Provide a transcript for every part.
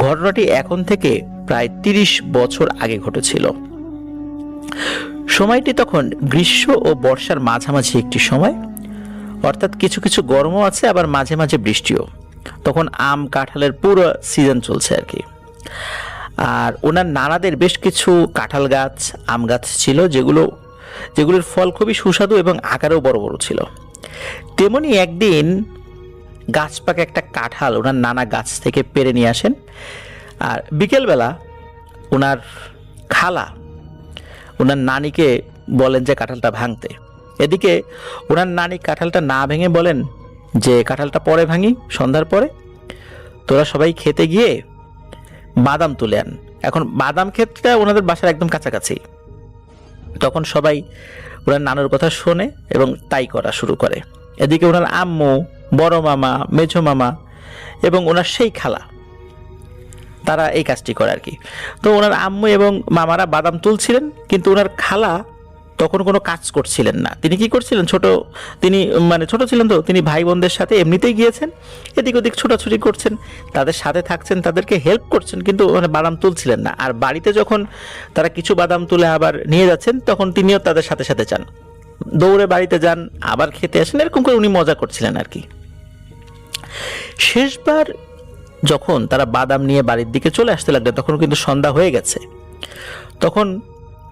ঘটনাটি এখন থেকে প্রায় ৩০ বছর আগে ঘটেছিল। সময়টি তখন গ্রীষ্ম ও বর্ষার মাঝামাঝি একটি সময়, অর্থাৎ কিছু কিছু গরমও আছে, আবার মাঝে মাঝে বৃষ্টিও। তখন আম কাঁঠালের পুরো সিজন চলছে আর কি। আর ওনার নানাদের বেশ কিছু কাঁঠাল গাছ, আম গাছ ছিল, যেগুলোর ফল খুবই সুস্বাদু এবং আকারেও বড় বড় ছিল। তেমনি একদিন গাছ পাকা একটা কাঁঠাল ওনার নানা গাছ থেকে পেড়ে নিয়ে আসেন। আর বিকেলবেলা ওনার খালা ওনার নানিকে বলেন যে কাঁঠালটা ভাঙতে। এদিকে ওনার নানি কাঁঠালটা না ভেঙে বলেন যে কাঁঠালটা পরে ভাঙি, সন্ধ্যার পরে তোরা সবাই খেতে গিয়ে বাদাম তুলে আন। এখন বাদাম ক্ষেতটা ওনাদের বাসার একদম কাছাকাছি। তখন সবাই ওনার নানুর কথা শোনে এবং তাই করা শুরু করে। এদিকে ওনার আম্মু, বড় মামা, মেঝো মামা এবং ওনার সেই খালা, তারা এই কাজটি করে আর কি। তো ওনার আম্মু এবং মামারা বাদাম তুলছিলেন, কিন্তু ওনার খালা তখন কোনো কাজ করছিলেন না। তিনি কি করছিলেন, তিনি ছোট ছিলেন, তো তিনি ভাই বোনদের সাথে এমনিতেই গিয়েছেন, এদিক ওদিক ছোটাছুটি করছেন, তাদের সাথে থাকছেন, তাদেরকে হেল্প করছেন, কিন্তু বাদাম তুলছিলেন না। আর বাড়িতে যখন তারা কিছু বাদাম তুলে আবার নিয়ে যাচ্ছেন, তখন তিনিও তাদের সাথে সাথে যান, দৌড়ে বাড়িতে যান, আবার খেতে আসেন, এরকম করে উনি মজা করছিলেন আর কি। শেষবার যখন তারা বাদাম নিয়ে বাড়ির দিকে চলে আসতে লাগলেন, তখন কিন্তু সন্ধ্যা হয়ে গেছে। তখন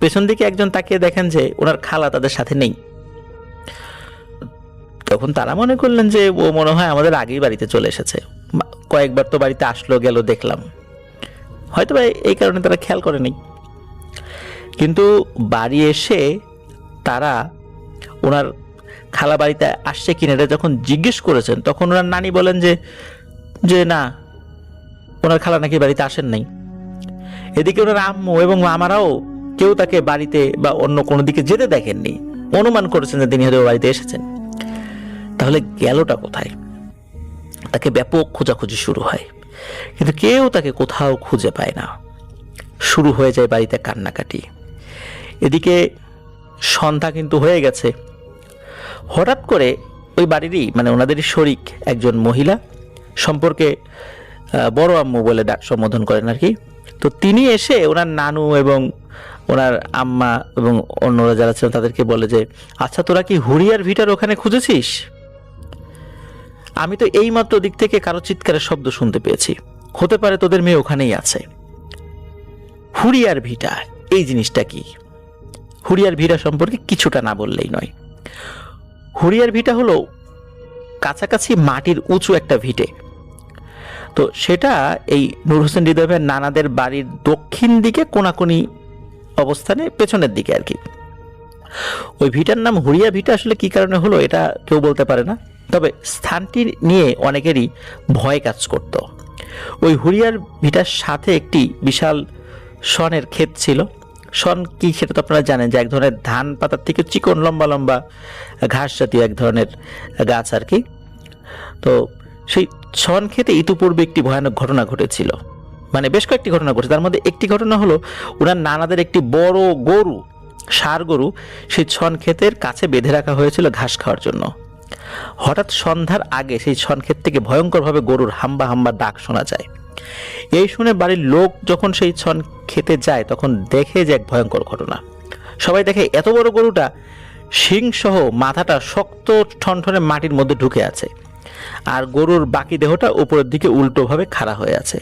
পেছন দিকে একজন তাকিয়ে দেখেন যে ওনার খালা তাদের সাথে নেই। তখন তারা মনে করলেন যে ও মনে হয় আমাদের আগেই বাড়িতে চলে এসেছে, কয়েকবার তো বাড়িতে আসলো গেল দেখলাম, হয়তো এই কারণে তারা খেয়াল করেনি। কিন্তু বাড়ি এসে তারা ওনার খালা বাড়িতে আসছে কিনা এটা যখন জিজ্ঞেস করেছেন, তখন ওনার নানি বলেন যে না, ওনার খালা নাকি বাড়িতে আসেন নাই। এদিকে ওনার আম্মু এবং মামারাও কেউ তাকে বাড়িতে বা অন্য কোনো দিকে যেতে দেখেননি, অনুমান করেছেন যে তিনি হয়তো বাড়িতে এসেছেন। তাহলে গেলটা কোথায়? তাকে ব্যাপক খোঁজাখুঁজি শুরু হয়, কিন্তু কেউ তাকে কোথাও খুঁজে পায় না। শুরু হয়ে যায় বাড়িতে কান্নাকাটি। এদিকে সন্ধ্যা কিন্তু হয়ে গেছে। হঠাৎ করে ওই বাড়িরই ওনাদেরই শরিক একজন মহিলা, সম্পর্কে বড় আম্মু বলে সম্বোধন করেন আর কি, তো তিনি এসে ওনার নানু এবং ওনার আম্মা এবং অন্যরা যারা ছিলেন তাদেরকে বলে যে আচ্ছা, তোরা কি হুড়িয়ার ভিটার ওখানে খুঁজেছিস? আমি তো এইমাত্র দিক থেকে কারো চিৎকারের শব্দ শুনতে পেয়েছি, হতে পারে তোদের মেয়ে ওখানেই আছে। হুড়িয়ার ভিটা এই জিনিসটা কি? হুড়িয়ার ভিটা সম্পর্কে কিছুটা না বললেই নয়। হুড়িয়ার ভিটা হলো কাছাকাছি মাটির উঁচু একটা ভিটে। তো সেটা এই নূর হোসেন হৃদয় ভাইয়ের নানাদের বাড়ির দক্ষিণ দিকে কোনাকুনি অবস্থানে, পেছনের দিকে আর কি। ওই ভিটার নাম হুড়িয়া ভিটা আসলে কি কারণে হলো এটা কেউ বলতে পারে না, তবে স্থানটি নিয়ে অনেকেরই ভয় কাজ করত। ওই হুড়িয়ার ভিটার সাথে একটি বিশাল শনের ক্ষেত ছিল। শন কি সেটা তো আপনারা জানেন, যে এক ধরনের ধান পাতার থেকে চিকন লম্বা লম্বা ঘাস জাতীয় এক ধরনের গাছ আর কি। তো সেই শন খেতে ইতিপূর্বে একটি ভয়ানক ঘটনা ঘটেছিল, বেশ কয়েকটি ঘটনা ঘটেছে। তার মধ্যে একটি ঘটনা হলো ওনার নানাদের একটি বড় গরু, ষাঁড় গরু, সেই ছন ক্ষেতের কাছে বেঁধে রাখা হয়েছিল ঘাস খাওয়ার জন্য। হঠাৎ সন্ধ্যার আগে সেই ছন ক্ষেত থেকে ভয়ঙ্করভাবে গরুর হাম্বা হাম্বা ডাক শোনা যায়। এই শুনে বাড়ির লোক যখন সেই ছন খেতে যায়, তখন দেখে যে এক ভয়ঙ্কর ঘটনা। সবাই দেখে এত বড় গরুটা শিং সহ মাথাটা শক্ত ঠনঠনে মাটির মধ্যে ঢুকে আছে, আর গরুর বাকি দেহটা উপরের দিকে উল্টোভাবে খাড়া হয়ে আছে।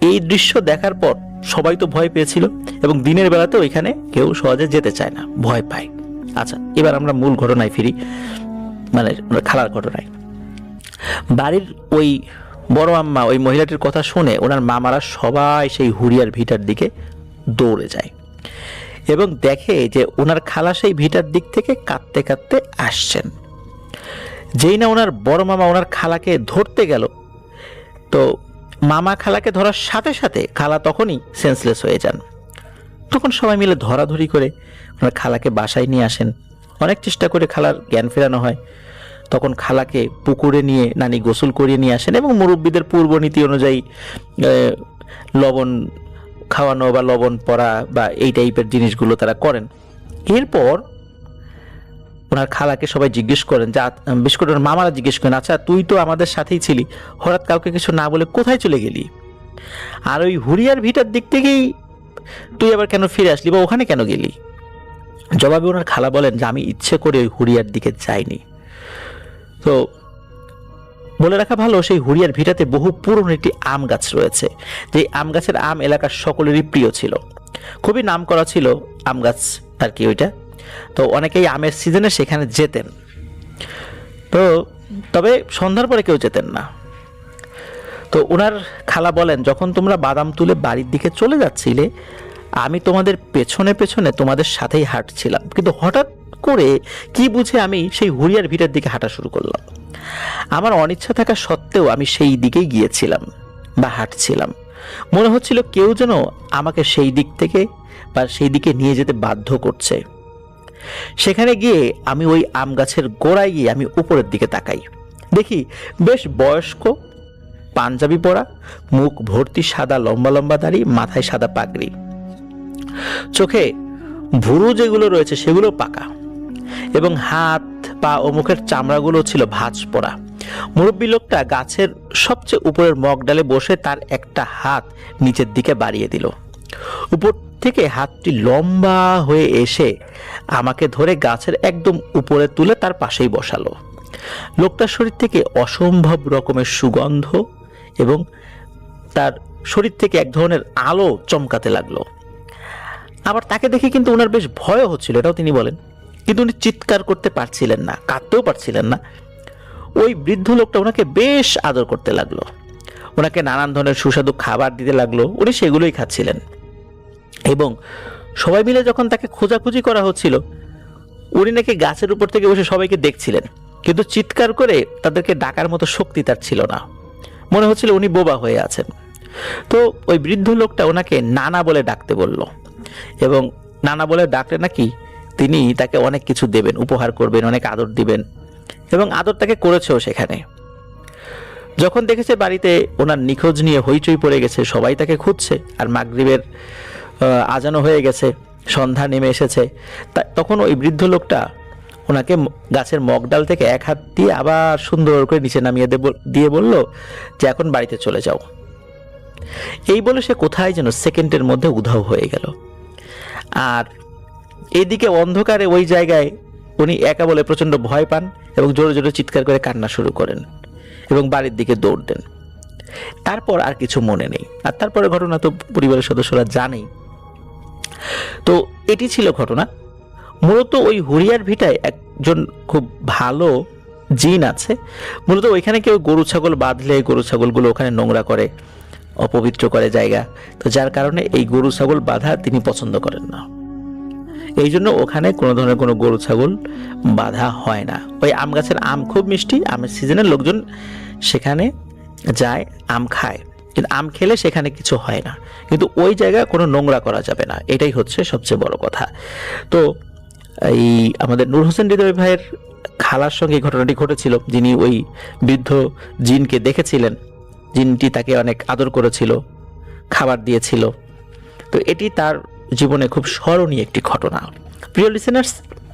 এই দৃশ্য দেখার পর সবাই তো ভয় পেয়েছিল, এবং দিনের বেলাতে ওইখানে কেউ সহজে যেতে চায় না, ভয় পায়। আচ্ছা, এবার আমরা মূল ঘটনায় ফিরি, খালার ঘটনায়। বাড়ির ওই বড় আম্মা ওই মহিলাটির কথা শুনে ওনার মামারা সবাই সেই হুড়িয়ার ভিটার দিকে দৌড়ে যায় এবং দেখে যে ওনার খালা সেই ভিটার দিক থেকে কাঁদতে কাঁদতে আসছেন। যেই না ওনার বড় মামা ওনার খালাকে ধরতে গেল, তো মামা খালাকে ধরার সাথে সাথে খালা তখনই সেন্সলেস হয়ে যান। তখন সবাই মিলে ধরাধরি করে ওনার খালাকে বাসায় নিয়ে আসেন। অনেক চেষ্টা করে খালার জ্ঞান ফেরানো হয়। তখন খালাকে পুকুরে নিয়ে নানি গোসল করিয়ে নিয়ে আসেন এবং মুরব্বীদের পূর্ব নীতি অনুযায়ী লবণ খাওয়ানো বা লবণ পরা বা এই টাইপের জিনিসগুলো তারা করেন। এরপর ওনার খালাকে সবাই জিজ্ঞেস করেন, যে বিশেষ করে ওনার মামারা জিজ্ঞেস করেন, আচ্ছা তুই তো আমাদের সাথেই ছিলি, হঠাৎ কাউকে কিছু না বলে কোথায় চলে গেলি? আর ওই হুরিয়ার ভিটার দিক থেকেই তুই আবার কেন ফিরে আসলি বা ওখানে কেন গেলি? জবাবে ওনার খালা বলেন যে আমি ইচ্ছে করে ওই হুরিয়ার দিকে যাইনি। তো বলে রাখা ভালো, সেই হুরিয়ার ভিটাতে বহু পুরনো একটি আম গাছ রয়েছে, যে আম গাছের আম এলাকার সকলেরই প্রিয় ছিল। খুবই নাম করা ছিল আম গাছ আর কি ওইটা। তো অনেকেই আমের সিজনে সেখানে যেতেন। তো তবে সন্ধ্যার পরে কেউ যেতেন না। তো ওনার খালা বলেন, যখন তোমরা বাদাম তুলে বাড়ির দিকে চলে যাচ্ছিলে, আমি তোমাদের পেছনে পেছনে তোমাদের সাথেই হাঁটছিলাম, কিন্তু হঠাৎ করে কি বুঝে আমি সেই হুরিয়ার ভিটার দিকে হাঁটা শুরু করলাম। আমার অনিচ্ছা থাকা সত্ত্বেও আমি সেই দিকেই গিয়েছিলাম বা হাঁটছিলাম। মনে হচ্ছিল কেউ যেন আমাকে সেই দিক থেকে বা সেই দিকে নিয়ে যেতে বাধ্য করছে। সেখানে গিয়ে আমি ওই আম গাছের গোড়ায় গিয়ে আমি উপরের দিকে তাকাই, দেখি বেশ বয়স্ক, পাঞ্জাবি পরা, মুখ ভর্তি সাদা লম্বা লম্বা দাড়ি, মাথায় সাদা পাগড়ি, চোখে ভুরু যেগুলো রয়েছে সেগুলো পাকা, এবং হাত পা ও মুখের চামড়াগুলো ছিল ভাঁজ পড়া। মুরব্বী লোকটা গাছের সবচেয়ে উপরের মগডালে বসে তার একটা হাত নিচের দিকে বাড়িয়ে দিল। উপর থেকে হাতটি লম্বা হয়ে এসে আমাকে ধরে গাছের একদম উপরে তুলে তার পাশেই বসালো। লোকটার শরীর থেকে অসম্ভব রকমের সুগন্ধ এবং তার শরীর থেকে এক ধরনের আলো চমকাতে লাগলো। আবার তাকে দেখে কিন্তু ওনার বেশ ভয় হচ্ছিল, এটাও তিনি বলেন, কিন্তু উনি চিৎকার করতে পারছিলেন না, কাঁদতেও পারছিলেন না। ওই বৃদ্ধ লোকটা ওনাকে বেশ আদর করতে লাগলো, ওনাকে নানান ধরনের সুস্বাদু খাবার দিতে লাগলো, উনি সেগুলোই খাচ্ছিলেন। এবং সবাই মিলে যখন তাকে খোঁজাখুঁজি করা হচ্ছিল, উনি নাকি গাছের উপর থেকে বসে সবাইকে দেখছিলেন, কিন্তু চিৎকার করে তাদেরকে ডাকার মতো শক্তি তার ছিল না। মনে হচ্ছিল উনি বোবা হয়ে আছেন। তো ওই বৃদ্ধ লোকটা ওনাকে নানা বলে ডাকতে বলল, এবং নানা বলে ডাকলে নাকি তিনি তাকে অনেক কিছু দেবেন, উপহার করবেন, অনেক আদর দিবেন, এবং আদর তাকে করেছেও সেখানে। যখন দেখেছে বাড়িতে ওনার নিখোঁজ নিয়ে হইচই পড়ে গেছে, সবাই তাকে খুঁজছে, আর মাগরিবের আজানও হয়ে গেছে, সন্ধ্যা নেমে এসেছে, তখন ওই বৃদ্ধ লোকটা ওনাকে গাছের মগডাল থেকে এক হাত দিয়ে আবার সুন্দর করে নিচে নামিয়ে দিয়ে বলল যে এখন বাড়িতে চলে যাও। এই বলে সে কোথায় যেন সেকেন্ডের মধ্যে উধাও হয়ে গেল। আর এইদিকে অন্ধকারে ওই জায়গায় উনি একা বলে প্রচন্ড ভয় পান এবং জোরে জোরে চিৎকার করে কান্না শুরু করেন এবং বাড়ির দিকে দৌড় দেন। তারপর আর কিছু মনে নেই, আর তারপরে ঘটনা তো পরিবারের সদস্যরা জানেই। তো এটি ছিল ঘটনা। মূলত ওই হুরিয়ার ভিটায় একজন খুব ভালো জিন আছে। মূলত ওইখানে কেউ গরু ছাগল বাঁধলে গরু ছাগলগুলো ওখানে নোংরা করে, অপবিত্র করে জায়গা, তো যার কারণে এই গরু ছাগল বাঁধা তিনি পছন্দ করেন না। এই জন্য ওখানে কোনো ধরনের কোনো গরু ছাগল বাঁধা হয় না। ওই আম গাছের আম খুব মিষ্টি, আমের সিজনের লোকজন সেখানে যায়, আম খায়, কিন্তু আম খেলে সেখানে কিছু হয় না, কিন্তু ওই জায়গায় কোনো নোংরা করা যাবে না, এটাই হচ্ছে সবচেয়ে বড় কথা। তো এই আমাদের নূর হোসেন হৃদয় ভাইয়ের খালার সঙ্গে ঘটনাটি ঘটেছিল, যিনি ওই বৃদ্ধ জিনকে দেখেছিলেন। জিনটি তাকে অনেক আদর করেছিল, খাবার দিয়েছিল। তো এটি তার জীবনে খুব স্মরণীয় একটি ঘটনা। প্রিয় লিসেনার্স,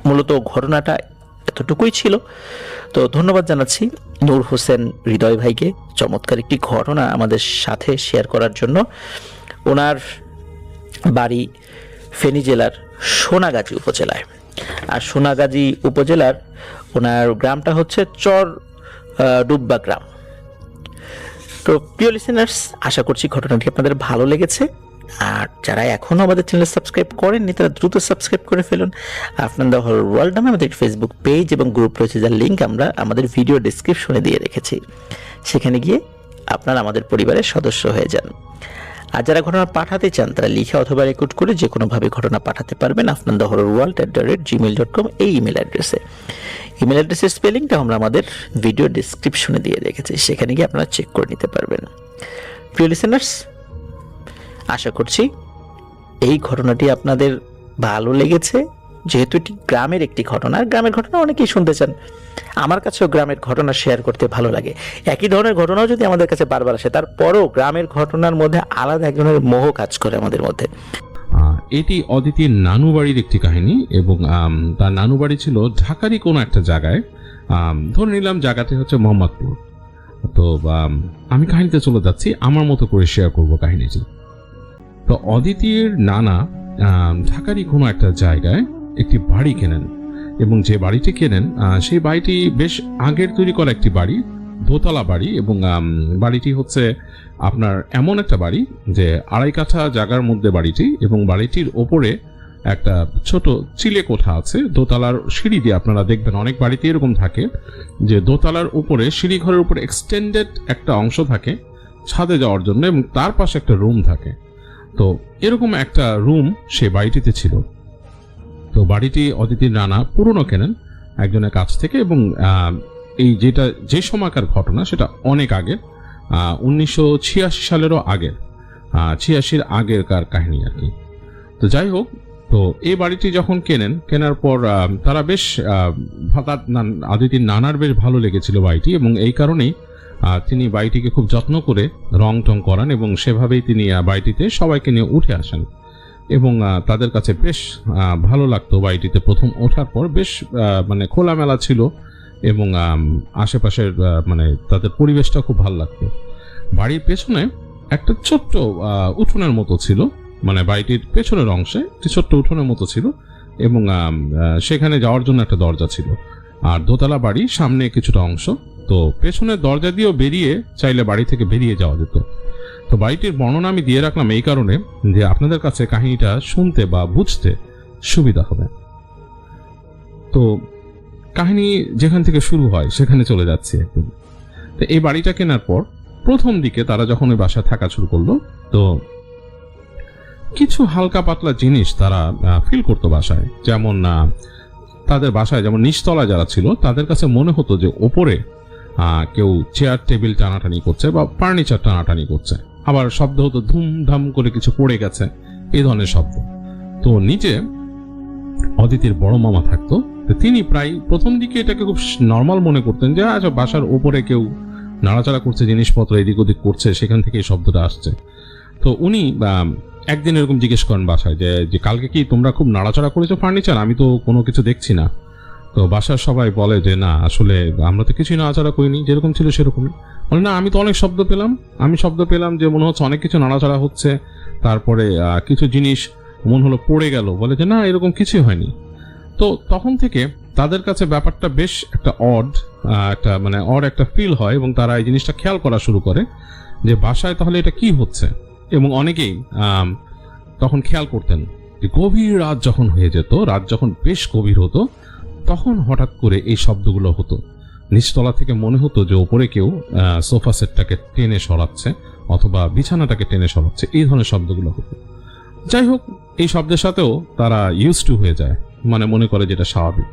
মূলত ঘটনাটা এতটুকুই ছিল। তো ধন্যবাদ জানাচ্ছি নূর হোসেন হৃদয় ভাইকে চমৎকার একটি ঘটনা আমাদের সাথে শেয়ার করার জন্য। ওনার বাড়ি ফেনী জেলার সোনাগাজী উপজেলায়, আর সোনাগাজী উপজেলার ওনার গ্রামটা হচ্ছে চর ডুব্বা গ্রাম। তো প্রিয় লিসেনার্স, আশা করছি ঘটনাটি আপনাদের ভালো লেগেছে। আর যারা এখনও আমাদের চ্যানেল সাবস্ক্রাইব করেননি তারা দ্রুত সাবস্ক্রাইব করে ফেলুন। আপনার দ্য হোল ওয়ার্ল্ড নামে আমাদের ফেসবুক পেজ এবং গ্রুপ রয়েছে, যার লিঙ্ক আমরা আমাদের ভিডিও ডেসক্রিপশনে দিয়ে রেখেছি। সেখানে গিয়ে আপনারা আমাদের পরিবারের সদস্য হয়ে যান। আর যারা ঘটনা পাঠাতে চান তারা লিখে অথবা রেকর্ড করে যে কোনোভাবে ঘটনা পাঠাতে পারবেন আপনার দ্য হরর ওয়ার্ল্ড @gmail.com এই ইমেল অ্যাড্রেসে। ইমেল অ্যাড্রেসের স্পেলিংটা আমরা আমাদের ভিডিও ডেসক্রিপশনে দিয়ে রেখেছি, সেখানে গিয়ে আপনারা চেক করে নিতে পারবেন। প্রিয় লিসেনার্স, আশা করছি এই ঘটনাটি আপনাদের ভালো লেগেছে। যেহেতু এটি গ্রামের একটি ঘটনা, গ্রামের ঘটনা অনেকেই শুনতে চান, আমার কাছেও গ্রামের ঘটনা শেয়ার করতে ভালো লাগে। একই ধরনের ঘটনাও যদি আমাদের কাছে বারবার আসে, তারপরও গ্রামের ঘটনার মধ্যে আলাদা এক ধরনের মোহ কাজ করে আমাদের মধ্যে। এটি অদিতির নানু বাড়ির একটি কাহিনী, এবং তার নানু বাড়ি ছিল ঢাকারই কোনো একটা জায়গায়। ধরে নিলাম জায়গাতে হচ্ছে মোহাম্মদপুর। তো আমি কাহিনীতে চলে যাচ্ছি, আমার মতো করে শেয়ার করব কাহিনীটি। তো অদিতির নানা ঢাকারই কোনো একটা জায়গায় একটি বাড়ি কেনেন, এবং যে বাড়িটি কেনেন সেই বাড়িটি বেশ আগের তৈরি করা একটি বাড়ি, দোতলা বাড়ি, এবং বাড়িটি হচ্ছে আপনার এমন একটা বাড়ি যে 2.5 কাঠা জায়গার মধ্যে বাড়িটি, এবং বাড়িটির ওপরে একটা ছোট চিলে কোঠা আছে। দোতলার সিঁড়ি দিয়ে, আপনারা দেখবেন অনেক বাড়িতে এরকম থাকে যে দোতলার উপরে সিঁড়ি ঘরের উপরে এক্সটেন্ডেড একটা অংশ থাকে ছাদে যাওয়ার জন্য, এবং তার পাশে একটা রুম থাকে। তো এরকম একটা রুম সে বাড়িটিতে ছিল। তো বাড়িটি অদিতির নানা পুরনো কেনেন একজনের কাছ থেকে, এবং এই যে সময়কার ঘটনা সেটা অনেক আগের, 1986 সালেরও আগের, 86-র আগেরকার কাহিনী আর কি। তো যাই হোক, তো এই বাড়িটি যখন কেনার পর তারা বেশ অদিতির নানার বেশ ভালো লেগেছিল বাড়িটি, এবং এই কারণেই তিনি বাড়িটিকে খুব যত্ন করে রং টং করান, এবং সেভাবেই তিনি বাড়িটিতে সবাইকে নিয়ে উঠে আসেন, এবং তাদের কাছে বেশ ভালো লাগতো। বাড়িটিতে প্রথম ওঠার পর বেশ মানে খোলামেলা ছিল, এবং আশেপাশের মানে তাদের পরিবেশটা খুব ভালো লাগতো। বাড়ির পেছনে একটা ছোট্ট উঠোনের মতো ছিল, মানে বাড়িটির পেছনের অংশে একটি ছোট্ট উঠোনের মতো ছিল, এবং সেখানে যাওয়ার জন্য একটা দরজা ছিল। আর দোতলা বাড়ি সামনে কিছুটা অংশ, তো পেছনের দরজা দিয়েও বেরিয়ে চাইলে বাড়ি থেকে বেরিয়ে যাওয়া যেত। তো বাড়িটির বর্ণনা আমি দিয়ে রাখলাম এই কারণে যে আপনাদের কাছে কাহিনীটা শুনতে বা বুঝতে সুবিধা হবে। তো কাহিনী যেখান থেকে শুরু হয় সেখানে চলে যাচ্ছে একদম। তো এই বাড়িটা কেনার পর প্রথম দিকে তারা যখন ওই বাসায় থাকা শুরু করলো, তো কিছু হালকা পাতলা জিনিস তারা ফিল করতো বাসায়। যেমন তাদের বাসায় যেমন নিচতলা যারা ছিল তাদের কাছে মনে হতো যে ওপরে কেউ চেয়ার টেবিল টানাটানি করছে বা ফার্নিচার টানাটানি করছে। আবার শব্দ হতো ধুমধাম করে কিছু পড়ে গেছে, এই ধরনের শব্দ। তো নিচে অদিতির বড় মামা থাকতো, তিনি প্রায় প্রথম দিকে এটাকে খুব নর্মাল মনে করতেন যে আচ্ছা বাসার ওপরে কেউ নাড়াচাড়া করছে, জিনিসপত্র এদিক ওদিক করছে, সেখান থেকে এই শব্দটা আসছে। তো উনি একদিন এরকম জিজ্ঞেস করেন বাসায় যে কালকে কি তোমরা খুব নাড়াচাড়া করেছো ফার্নিচার, আমি তো কোনো কিছু দেখছি না। তো বাসার সবাই বলে যে না আসলে আমরা তো কিছুই নাড়াচাড়া করিনি, যেরকম ছিল সেরকমই। বলে না আমি তো অনেক শব্দ পেলাম যে মনে হচ্ছে অনেক কিছু নাড়াচাড়া হচ্ছে, তারপরে কিছু জিনিস মনে হলো পড়ে গেল। বলে যে না এরকম কিছুই হয়নি। তো তখন থেকে তাদের কাছে ব্যাপারটা বেশ একটা অড একটা ফিল হয়, এবং তারা এই জিনিসটা খেয়াল করা শুরু করে যে বাসায় তাহলে এটা কি হচ্ছে। এবং অনেকেই তখন খেয়াল করতেন যে গভীর রাত যখন হয়ে যেত, রাত যখন বেশ গভীর হতো, তখন হঠাৎ করে এই শব্দগুলো হতো। নিচতলা থেকে মনে হতো যে ওপরে কেউ সোফা সেটটাকে টেনে সরাচ্ছে অথবা বিছানাটাকে টেনে সরাচ্ছে, এই ধরনের শব্দগুলো হতো। যাই হোক, এই শব্দের সাথেও তারা ইউজ টু হয়ে যায়, মানে মনে করে যেটা স্বাভাবিক।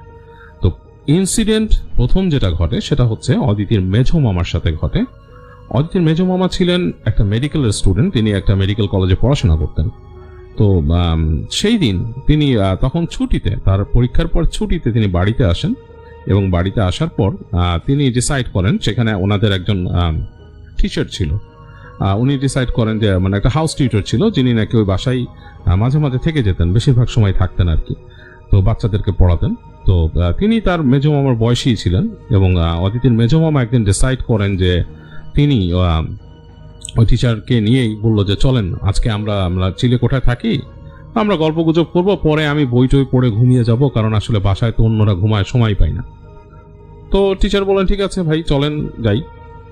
তো ইনসিডেন্ট প্রথম যেটা ঘটে সেটা হচ্ছে অদিতির মেঝো মামার সাথে ঘটে। অদিতির মেঝো মামা ছিলেন একটা মেডিকেলের স্টুডেন্ট, তিনি একটা মেডিকেল কলেজে পড়াশোনা করতেন। তো সেই দিন তিনি তখন ছুটিতে, তার পরীক্ষার পর ছুটিতে তিনি বাড়িতে আসেন, এবং বাড়িতে আসার পর তিনি ডিসাইড করেন, সেখানে ওনাদের একজন টিচার ছিল, উনি ডিসাইড করেন যে মানে একটা হাউস টিউটর ছিল যিনি নাকি ওই বাসায় মাঝে মাঝে থেকে যেতেন, বেশিরভাগ সময় থাকতেন আর কি, তো বাচ্চাদেরকে পড়াতেন। তো তিনি তার মেজো মামার বয়সী ছিলেন, এবং অদিতির মেজো মামা একদিন ডিসাইড করেন যে তিনি ওই টিচারকে নিয়েই বললো যে চলেন আজকে আমরা চিলে কোঠায় থাকি, আমরা গল্প গুজব করবো, পরে আমি বই টই পড়ে ঘুমিয়ে যাব, কারণ আসলে বাসায় তো অন্যরা ঘুমায়, সময় পাই না। তো টিচার বলেন ঠিক আছে ভাই চলেন যাই।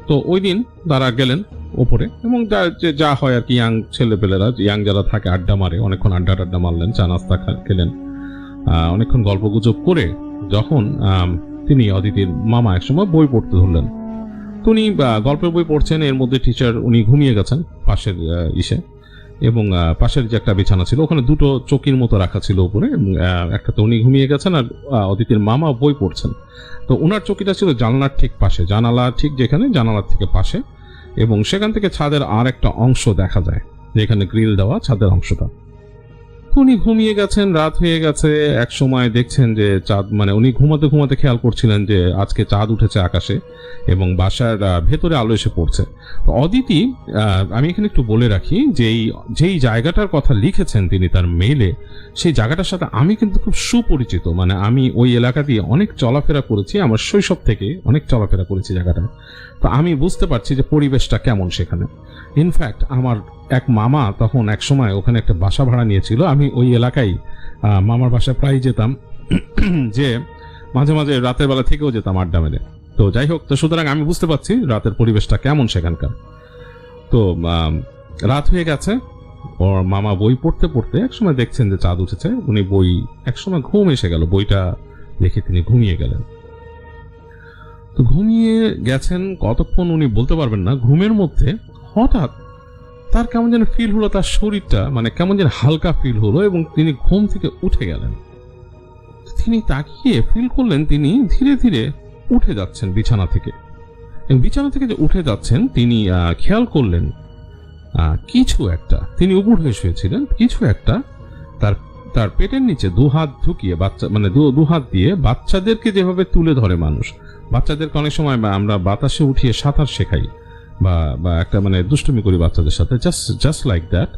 তো ওই দিন তারা গেলেন ওপরে, এবং যা হয় আর কি, ইয়াং ছেলেপেলেরা ইয়াং যারা থাকে আড্ডা মারে, অনেকক্ষণ আড্ডা মারলেন, চা নাস্তা খেলেন, অনেকক্ষণ গল্প গুজব করে যখন তিনি অদিতির মামা একসময় বই পড়তে ধরলেন। তো উনি গল্পের বই পড়ছেন, এর মধ্যে টিচার উনি ঘুমিয়ে গেছেন পাশের ইসে, এবং পাশের যে একটা বিছানা ছিল ওখানে দুটো চৌকির মতো রাখা ছিল উপরে, একটা তো উনি ঘুমিয়ে গেছেন আর অদিতির মামা বই পড়ছেন। তো ওনার চৌকিটা ছিল জানলার ঠিক পাশে, জানালা ঠিক যেখানে, জানালার থেকে পাশে, এবং সেখান থেকে ছাদের আর একটা অংশ দেখা যায়, যেখানে গ্রিল দেওয়া ছাদের অংশটা। উনি ঘুমিয়ে গেছেন, রাত হয়ে গেছে। এক সময় দেখছেন যে চাঁদ, মানে উনি ঘুমাতে ঘুমাতে খেয়াল করছিলেন যে আজকে চাঁদ উঠেছে আকাশে এবং বাসার ভেতরে আলো এসে পড়ছে। তো অদিতি, আমি এখানে একটু বলে রাখি যে যেই জায়গাটার কথা লিখেছেন তিনি তার মেইলে, সেই জায়গাটার সাথে আমি কিন্তু খুব সুপরিচিত। মানে আমি ওই এলাকা দিয়ে অনেক চলাফেরা করেছি, আমার শৈশব থেকে অনেক চলাফেরা করেছি জায়গাটা। তো আমি বুঝতে পারছি যে পরিবেশটা কেমন সেখানে। ইনফ্যাক্ট আমার এক মামা তখন এক সময় ওখানে একটা বাসা ভাড়া নিয়েছিল। আমি ওই এলাকায় মামার বাসায় প্রায় যেতাম, যে মাঝে মাঝে রাতের বেলা থেকেও যেতাম আড্ডা মেরে। তো যাই হোক, তো সুতরাং আমি বুঝতে পারছি রাতের পরিবেশটা কেমন সেখানকার। তো রাত হয়ে গেছে, ওর মামা বই পড়তে পড়তে একসময় দেখছেন যে চাঁদ উঠেছে। উনি বই, একসময় ঘুম এসে গেল, বইটা দেখে তিনি ঘুমিয়ে গেলেন। তো ঘুমিয়ে গেছেন কতক্ষণ উনি বলতে পারবেন না। ঘুমের মধ্যে হঠাৎ তার কেমন যেন ফিল হলো, তার শরীরটা মানে কেমন যেন হালকা ফিল হলো এবং তিনি ঘুম থেকে উঠে গেলেন। তিনি তাকিয়ে ফিল করলেন তিনি ধীরে ধীরে উঠে যাচ্ছেন বিছানা থেকে। এবং বিছানা থেকে যে উঠে যাচ্ছেন তিনি খেয়াল করলেন কিছু একটা, তিনি উপর হয়ে শুয়েছিলেন, কিছু একটা তার তার পেটের নিচে দুহাত ঢুকিয়ে, বাচ্চা মানে দুহাত দিয়ে বাচ্চাদেরকে যেভাবে তুলে ধরে মানুষ, বাচ্চাদেরকে অনেক সময় আমরা বাতাসে উঠিয়ে সাঁতার শেখাই বা একটা মানে দুষ্টুমি করি বাচ্চাদের সাথে, জাস্ট লাইক দ্যাট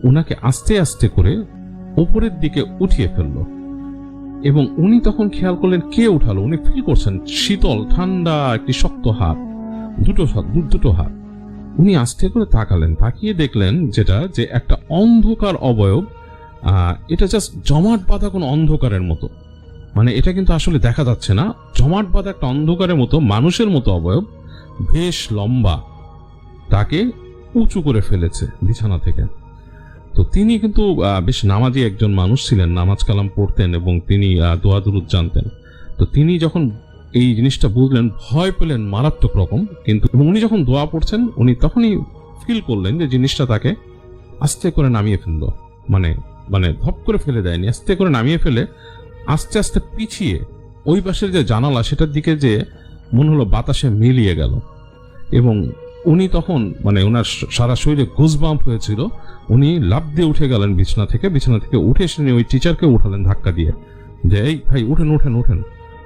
উনাকে আস্তে আস্তে করে উপরের দিকে উঠিয়ে ফেললো। এবং উনি তখন খেয়াল করলেন কে উঠালো। উনি ফিল করছেন শীতল ঠান্ডা একটি শক্ত হাত, দুটো হাত। উনি আস্তে করে তাকালেন, তাকিয়ে দেখলেন যেটা যে একটা অন্ধকার অবয়ব, এটা জাস্ট জমাট বাঁধা কোনো অন্ধকারের মতো, মানে এটা কিন্তু আসলে দেখা যাচ্ছে না, জমাট বাঁধা একটা অন্ধকারের মতো মানুষের মতো অবয়ব, বেশ লম্বা, তাকে উঁচু করে ফেলেছে বিছানা থেকে। তো তিনি কিন্তু বেশ নামাজি একজন মানুষ ছিলেন, নামাজ কালাম পড়তেন এবং তিনি দোয়া দুরুদ জানতেন। তো তিনি যখন এই জিনিসটা বুঝলেন, ভয় পেলেন মারাত্মক রকম। কিন্তু উনি যখন দোয়া পড়ছেন, উনি তখনই ফিল করলেন যে জিনিসটা তাকে আস্তে করে নামিয়ে ফেললো, মানে মানে ধপ করে ফেলে দেয়নি, আস্তে করে নামিয়ে ফেলে আস্তে আস্তে পিছিয়ে ওই পাশের যে জানালা সেটার দিকে যে মনে হলো বাতাসে মিলিয়ে গেল। এবং উনি তখন মানে ওনার সারা শরীরে গুজবাম্প হয়েছিল, উনি লাফ দিয়ে উঠে গেলেন বিছানা থেকে উঠে এসে ওই টিচারকে উঠালেন ধাক্কা দিয়ে, যে এই ভাই উঠেন উঠেন উঠেন।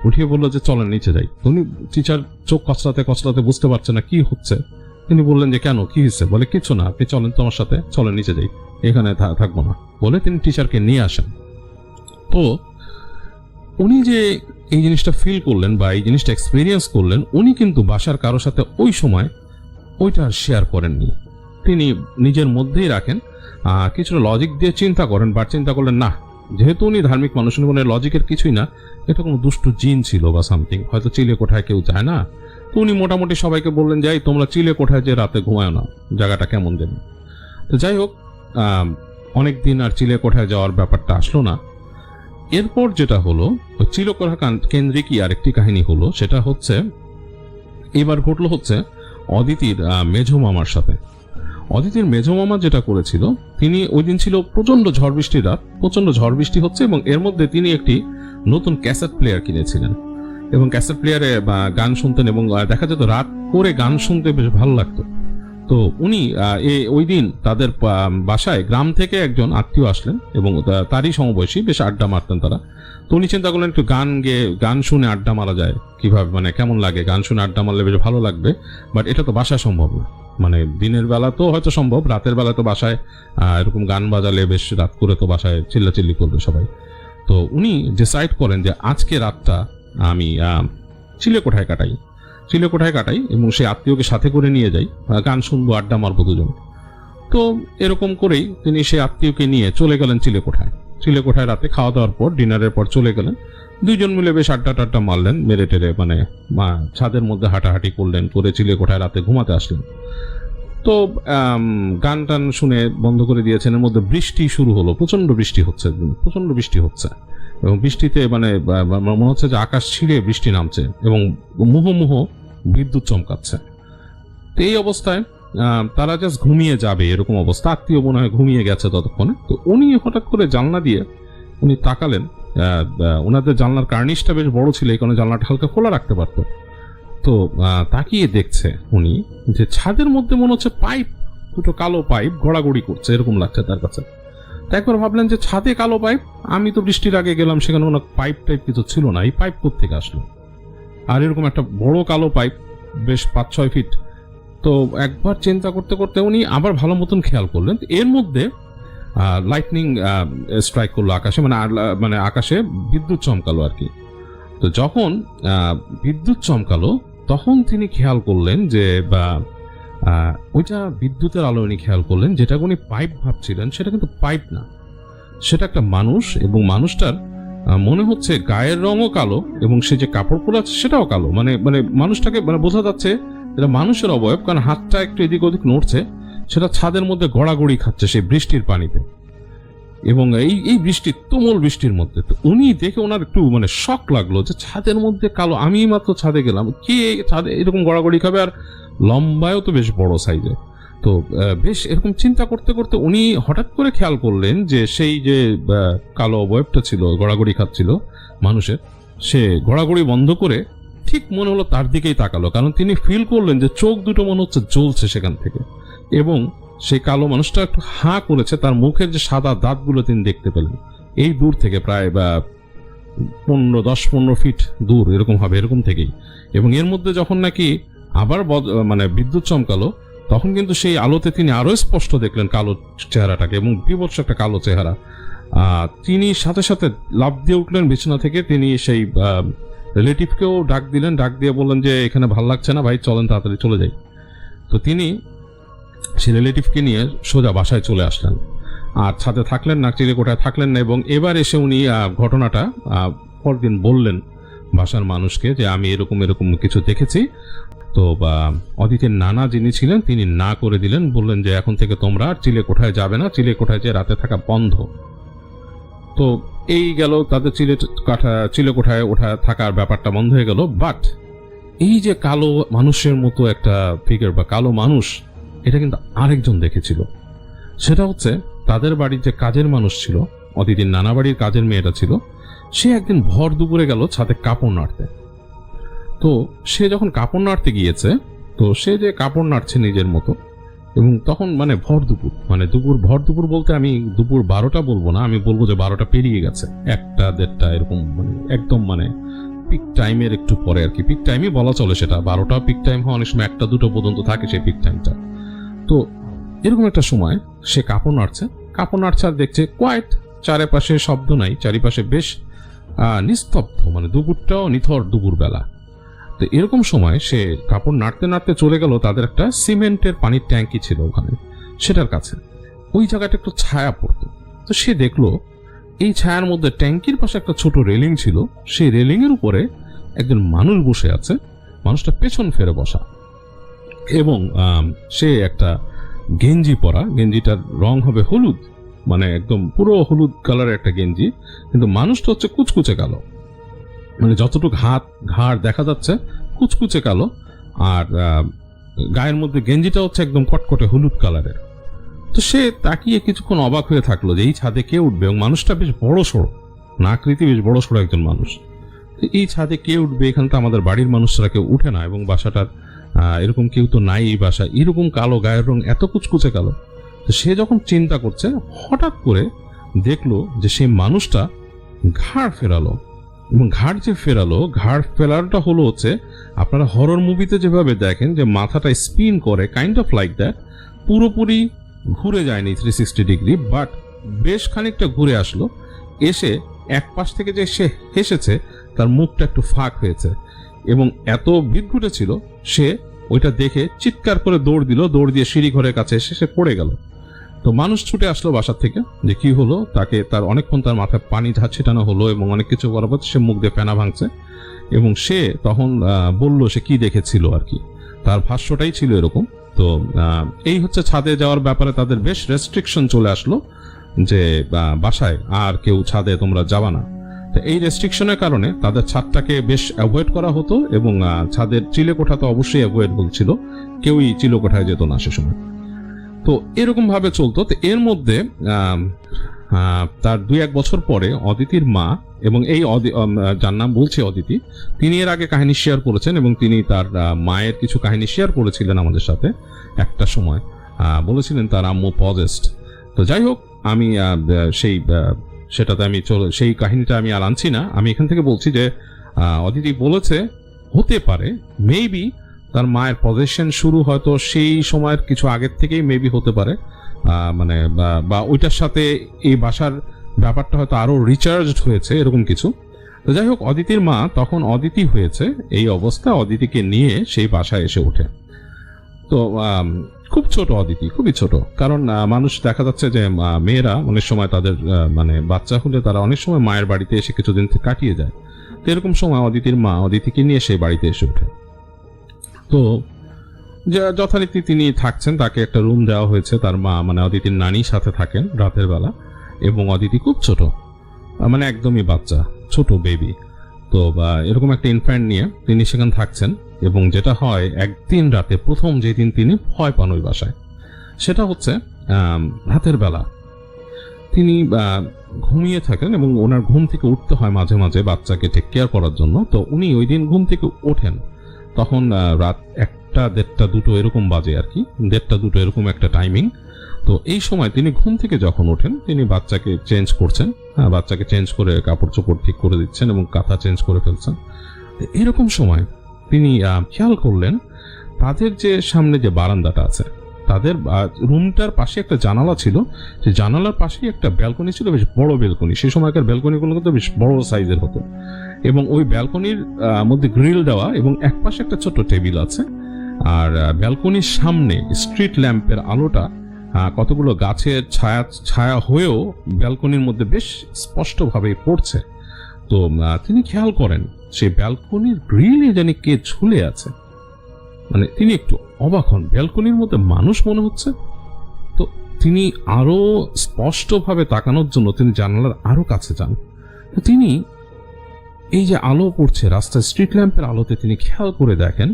উঠিয়ে বললো যে চলেন নিচে যাই। উনি টিচার চোখ কচলাতে বুঝতে পারছে না কি হচ্ছে। তিনি বললেন যে কেন, কি হয়েছে? বলে কিছু না, আপনি চলেন তোমার সাথে, চলেন নিচে যাই, এখানে থাকবো না বলে তিনি টিচারকে নিয়ে আসেন। তো উনি যে এই জিনিসটা ফিল করলেন বা এই জিনিসটা এক্সপিরিয়েন্স করলেন, উনি কিন্তু বাসার কারোর সাথে ওই সময় ওইটা আর শেয়ার করেননি, তিনি নিজের মধ্যেই রাখেন। কিছুটা লজিক দিয়ে চিন্তা করেন, বাট চিন্তা করলেন না, যেহেতু উনি ধার্মিক মানুষ, উনি লজিকের কিছুই না, এটা কোনো দুষ্ট জিন ছিল বা সামথিং, হয়তো চিলে কোঠায় কেউ যায় না। তো উনি মোটামুটি সবাইকে বললেন যাই তোমরা চিলে কোঠায় যে রাতে ঘুমায় না, জায়গাটা কেমন দেবে। তো যাই হোক, অনেকদিন আর চিলে কোঠায় যাওয়ার ব্যাপারটা আসলো না। এরপর যেটা হলো, চিলে কোঠা কেন্দ্রিকই আরেকটি কাহিনী হলো, সেটা হচ্ছে এবার ঘটলো হচ্ছে অদিতির মেঝো মামার সাথে। অদিতির মেঝো মামা যেটা করেছিল, তিনি ওই দিন ছিল প্রচন্ড ঝড় বৃষ্টির রাত, প্রচন্ড ঝড় বৃষ্টি হচ্ছে এবং এর মধ্যে তিনি একটি নতুন ক্যাসেট প্লেয়ার কিনেছিলেন এবং ক্যাসেট প্লেয়ারে গান শুনতেন এবং দেখা যেত রাত করে গান শুনতে বেশ ভালো লাগতো। তো উনি ওই দিন তাদের বাসায় গ্রাম থেকে একজন আত্মীয় আসলেন এবং তারই সমবয়সী, বেশ আড্ডা মারতেন তারা। তো উনি চিন্তা করলেন একটু গান শুনে আড্ডা মারা যায় কিভাবে, মানে কেমন লাগে, গান শুনে আড্ডা মারলে বেশ ভালো লাগবে, বাট এটা তো বাসায় সম্ভব না। মানে দিনের বেলা তো হয়তো সম্ভব, রাতের বেলা তো বাসায় এরকম গান বাজালে বেশ রাত করে তো বাসায় চিল্লাচিল্লি করবে সবাই। তো উনি ডিসাইড করেন যে আজকে রাতটা আমি চিলে কোঠায় কাটাই এবং সেই আত্মীয়কে সাথে করে নিয়ে যাই, গান শুনবো, আড্ডা মারবো দুজন। তো এরকম করেই তিনি সেই আত্মীয়কে নিয়ে চলে গেলেন চিলে কোঠায় রাতে খাওয়া দাওয়ার পর, ডিনারের পর চলে গেলেন। দুইজন মিলে বেশ আড্ডা মারলেন, মেরে টেরে মানে ছাদের মধ্যে হাঁটাহাঁটি করলেন, করে চিলে কোঠায় রাতে ঘুমাতে আসলেন। তো গান টান শুনে বন্ধ করে দিয়েছেন। এর মধ্যে বৃষ্টি শুরু হলো, প্রচন্ড বৃষ্টি হচ্ছে এবং বৃষ্টিতে মানে মনে হচ্ছে যে আকাশ ছিঁড়ে বৃষ্টি নামছে এবং মুহুর্মুহু বিদ্যুৎ চমকাচ্ছে। তো এই অবস্থায় তারা জাস্ট ঘুমিয়ে যাবে এরকম অবস্থা, আত্মীয় মনে হয় ঘুমিয়ে গেছে ততক্ষণে। তো উনি হঠাৎ করে জানলা দিয়ে উনি তাকালেন, ওনাদের জানলার কার্নিশটা বেশ বড় ছিল, এই কারণে জানলাটা হালকা খোলা রাখতে পারতো। তো তাকিয়ে দেখছে উনি যে ছাদের মধ্যে মনে হচ্ছে দুটো কালো পাইপ গড়াগড়ি করছে, এরকম লাগছে তার কাছে। তো একবার ভাবলেন যে ছাদে কালো পাইপ, আমি তো বৃষ্টির আগে গেলাম, সেখানে কোনো পাইপ টাইপ কিছু ছিল না, এই পাইপ কোত্থেকে আসলো? আর এরকম একটা বড় কালো পাইপ, বেশ 5-6 ফিট। তো একবার চিন্তা করতে করতে উনি আবার ভালো মতন খেয়াল করলেন, এর মধ্যে লাইটনিং স্ট্রাইক করলো আকাশে, মানে আকাশে বিদ্যুৎ চমকালো আর কি। তো যখন বিদ্যুৎ চমকালো তখন তিনি খেয়াল করলেন যে ওইটা বিদ্যুতের আলো উনি খেয়াল করলেন, যেটা উনি পাইপ ভাবছিলেন সেটা কিন্তু পাইপ না, সেটা একটা মানুষ। এবং মানুষটার মনে হচ্ছে গায়ের রঙও কালো এবং সে যে কাপড় পরে আছে সেটাও কালো। মানে মানে মানুষটাকে মানে বোঝা যাচ্ছে এটা মানুষের অবয়ব, কারণ হাতটা একটু এদিক ওদিক নড়ছে, সেটা ছাদের মধ্যে গড়াগড়ি খাচ্ছে সেই বৃষ্টির পানিতে। এবং এই বৃষ্টির, তুমুল বৃষ্টির মধ্যে তো উনি দেখে ওনার একটু মানে শক লাগলো যে ছাদের মধ্যে কালো, আমি মাত্র ছাদে গেলাম, কে ছাদে এরকম গড়াগড়ি খাবে, আর লম্বায়ও তো বেশ বড় সাইজে। তো বেশ এরকম চিন্তা করতে করতে উনি হঠাৎ করে খেয়াল করলেন যে সেই যে কালো অবয়বটা ছিল, গড়াগড়ি খাচ্ছিল মানুষের, সে গড়াগড়ি বন্ধ করে ঠিক মনে হলো তার দিকেই তাকালো, কারণ তিনি ফিল করলেন যে চোখ দুটো মনে হচ্ছে জ্বলছে সেখান থেকে। এবং সেই কালো মানুষটা একটু হাঁ করেছে, তার মুখের যে সাদা দাঁতগুলো তিনি দেখতে পেলেন এই দূর থেকে, প্রায় 10-15 ফিট দূর এরকম হবে, এরকম থেকেই। এবং এর মধ্যে যখন নাকি আবার মানে বিদ্যুৎ চমকালো, তখন কিন্তু সেই আলোতে তিনি আরো স্পষ্ট দেখলেন কালো চেহারাটাকে, এবং বিভৎস একটা কালো চেহারা। তিনি সাথে সাথে লাফ দিয়ে উঠলেন বিছানা থেকে। তিনি সেই রিলেটিভকেও ডাক দিলেন, ডাক দিয়ে বললেন যে এখানে ভাল লাগছে না ভাই, চলেন তাড়াতাড়ি চলে যাই। তো তিনি সেই রিলেটিভকে নিয়ে সোজা বাসায় চলে আসলেন, আর ছাদে থাকলেন না, চিলেকোঠায় থাকলেন না। এবং এবার এসে উনি ঘটনাটা পরদিন বললেন বাসার মানুষকে যে আমি এরকম এরকম কিছু দেখেছি। তো অদিতের নানা যিনি ছিলেন তিনি না করে দিলেন, বললেন যে এখন থেকে তোমরা আর চিলেকোঠায় যাবে না, চিলেকোঠায় যে রাতে থাকা বন্ধ। তো এই গেল তাদের চিলেকোঠায় ওঠা থাকার ব্যাপারটা বন্ধ হয়ে গেল। বাট এই যে কালো মানুষের মতো একটা ফিগার বা কালো মানুষ, এটা কিন্তু আরেকজন দেখেছিল। সেটা হচ্ছে তাদের বাড়ির যে কাজের মানুষ ছিল, অদিতির নানা বাড়ির কাজের মেয়েটা ছিল, সে একদিন ভর দুপুরে গেল ছাদে কাপড় নাড়তে। তো সে যখন কাপড় নাড়তে গিয়েছে, তো সে যে কাপড় নাড়ছে নিজের মতো, এবং তখন মানে ভর দুপুর বলতে আমি দুপুর 12টা বলবো না, আমি বলবো যে 12টা পেরিয়ে গেছে, 1টা-1:30 এরকম, মানে একদম মানে পিক টাইমের একটু পরে আর কি। পিক টাইমই বলা চলে সেটা, 12টা পিক টাইম হয়, অনেক সময় 1টা-2টো পর্যন্ত থাকে সেই পিক টাইমটা। তো এরকম একটা সময় সে কাপড় নাড়ছে আর দেখছে কোয়াইট, চারিপাশে শব্দ নাই, চারিপাশে বেশ নিস্তব্ধ, মানে দুপুরটাও নিথর দুপুর বেলা। তো এরকম সময় সে কাপড় নাড়তে নাড়তে চলে গেল তাদের একটা সিমেন্টের পানির ট্যাঙ্কি ছিল ওখানে, সেটার কাছে। ওই জায়গাটা একটু ছায়া পড়তো। তো সে দেখলো এই ছায়ার মধ্যে ট্যাঙ্কির পাশে একটা ছোট রেলিং ছিল, সেই রেলিং এর উপরে একজন মানুষ বসে আছে, মানুষটা পেছন ফেরে বসা, এবং সে একটা গেঞ্জি পরা, গেঞ্জিটার রং হবে হলুদ, মানে একদম পুরো হলুদ কালারের একটা গেঞ্জি, কিন্তু মানুষটা হচ্ছে কুচকুচে কালো, মানে যতটুকু হাত ঘাড় দেখা যাচ্ছে কুচকুচে কালো, আর গায়ের মধ্যে গেঞ্জিটা হচ্ছে একদম কটকটে হলুদ কালারের। তো সে তাকিয়ে কিছুক্ষণ অবাক হয়ে থাকলো যে এই ছাদে কে উঠবে, এবং মানুষটা বেশ বড় সড়ো, আকৃতি বেশ বড় সড়ো একজন মানুষ। এই ছাদে কে উঠবে, এখানে তো আমাদের বাড়ির মানুষরা কেউ উঠে না, এবং বাসাটার এরকম কেউ তো নাই এই বাসা, এরকম কালো গায়ের রং, এত কুচকুচে কালো। তো সে যখন চিন্তা করছে, হঠাৎ করে দেখলো যে সেই মানুষটা ঘাড় ফেরালো, এবং ঘাড় ফেরাটা হলো হচ্ছে আপনারা হরর মুভিতে যেভাবে দেখেন যে মাথাটা স্পিন করে, কাইন্ড অফ লাইক দ্যাট, পুরোপুরি ঘুরে যায়নি 360 ডিগ্রি, বাট বেশ খানিকটা ঘুরে আসলো। এসে এক পাশ থেকে যে সে হেসেছে, তার মুখটা একটু ফাঁক হয়েছে, এবং এত বিদঘুটে ছিল সে ওইটা দেখে চিৎকার করে দৌড় দিয়ে সিঁড়ি ঘরের কাছে এসে সে পড়ে গেল। তো মানুষ ছুটে আসলো বাসার থেকে যে কি হলো, তার অনেকক্ষণ তার মাথায় পানি ছিটানো হলো, এবং অনেক কিছু করার পর সে মুখ দিয়ে ফেনা ভাঙছে, এবং সে তখন বলল সে কি দেখেছিল আর কি, তার ভাষ্যটাই ছিল এরকম। তো এই হচ্ছে ছাদে যাওয়ার ব্যাপারে তাদের বেশ রেস্ট্রিকশন চলে আসলো যে বাসায় আর কেউ ছাদে তোমরা যাবা না। তো এই রেস্ট্রিকশনের কারণে তাদের ছাদটাকে বেশ অ্যাভয়েড করা হতো, এবং ছাদের চিলেকোঠা তো অবশ্যই অ্যাভয়েডেবল ছিল, কেউই চিলেকোঠায় যেত না সে সময়। তো এরকম ভাবে চলতো। তো এর মধ্যে তার 2-1 বছর পরে অদিতির মা, এবং এই যার নাম বলছে অদিতি, তিনি এর আগে কাহিনী শেয়ার করেছেন, এবং তিনি তার মায়ের কিছু কাহিনী শেয়ার করেছিলেন আমাদের সাথে একটা সময়, বলেছিলেন তার আম্মু পজেস্ট। তো যাই হোক, আমি সেটাতে আমি সেই কাহিনীটা আমি আর আনছি না। আমি এখান থেকে বলছি যে অদিতি বলেছে হতে পারে মেবি তার মায়ের পজেশন শুরু হয়তো সেই সময়ের কিছু আগের থেকেই মেবি হতে পারে, মানে বা ওইটার সাথে এই বাসার ব্যাপারটা হয়তো আরো রিচার্জড হয়েছে, এরকম কিছু। তো যাই হোক, অদিতির মা তখন অদিতি হয়েছে, এই অবস্থা অদিতিকে নিয়ে সেই বাসায় এসে ওঠে। তো খুব ছোট অদিতি, খুবই ছোট, কারণ মানুষ দেখা যাচ্ছে যে মেয়েরা অনেক সময় তাদের মানে বাচ্চা হলে তারা অনেক সময় মায়ের বাড়িতে এসে কিছুদিন কাটিয়ে যায়। তো এরকম সময় অদিতির মা অদিতিকে নিয়ে সেই বাড়িতে এসে ওঠে। তো যথারীতি তিনি থাকছেন, তাকে একটা রুম দেওয়া হয়েছে। তার মা মানে অদিতির নানির সাথে থাকেন রাতের বেলা, এবং অদিতি খুব ছোট, মানে একদমই বাচ্চা, ছোট বেবি। তো এরকম একটা ইনফ্যান্ট নিয়ে তিনি সেখানে থাকছেন। এবং যেটা হয়, একদিন রাতে প্রথম যেদিন তিনি ভয় পান ওই বাসায়, সেটা হচ্ছে রাতের বেলা তিনি ঘুমিয়ে থাকেন এবং ওনার ঘুম থেকে উঠতে হয় মাঝে মাঝে বাচ্চাকে টেক কেয়ার করার জন্য। তো উনি ওই দিন ঘুম থেকে ওঠেন তখন রাত 1টা 1:30 2 এরকম বাজে আর কি, 1:30 2 এরকম একটা টাইমিং। তো এই সময় তিনি ঘুম থেকে যখন ওঠেন, তিনি বাচ্চাকে চেঞ্জ করছেন, বাচ্চাকে চেঞ্জ করে কাপড় চোপড় ঠিক করে দিচ্ছেন এবং কাঁথা চেঞ্জ করে ফেলছেন। এরকম সময় তিনি খেয়াল করলেন তাদের যে সামনে যে বারান্দাটা আছে, তাদের রুমটার পাশে একটা জানালা ছিল, যে জানালার পাশেই একটা ব্যালকনি ছিল, বেশ বড় ব্যালকনি। সেই সময়কার ব্যালকনিগুলো কিন্তু বেশ বড় সাইজের হতো, এবং ওই ব্যালকনির মধ্যে গ্রিল দেওয়া, এবং একপাশে একটা ছোট্ট টেবিল আছে। আর ব্যালকনির সামনে স্ট্রিট ল্যাম্পের আলোটা কতগুলো গাছের ছায়া হয়েও ব্যালকনির মধ্যে বেশ স্পষ্টভাবে পড়ছে। তো তিনি খেয়াল করেন সেই ব্যালকনির গ্রিলে জানি কে ঝুলে আছে। মানে তিনি একটু অবাক হন, ব্যালকনির মধ্যে মানুষ মনে হচ্ছে। তো তিনি আরো স্পষ্টভাবে তাকানোর জন্য তিনি জানালার আরো কাছে যান। তিনি এই যে আলো পড়ছে রাস্তায় স্ট্রিট ল্যাম্পের আলোতে, তিনি খেয়াল করে দেখেন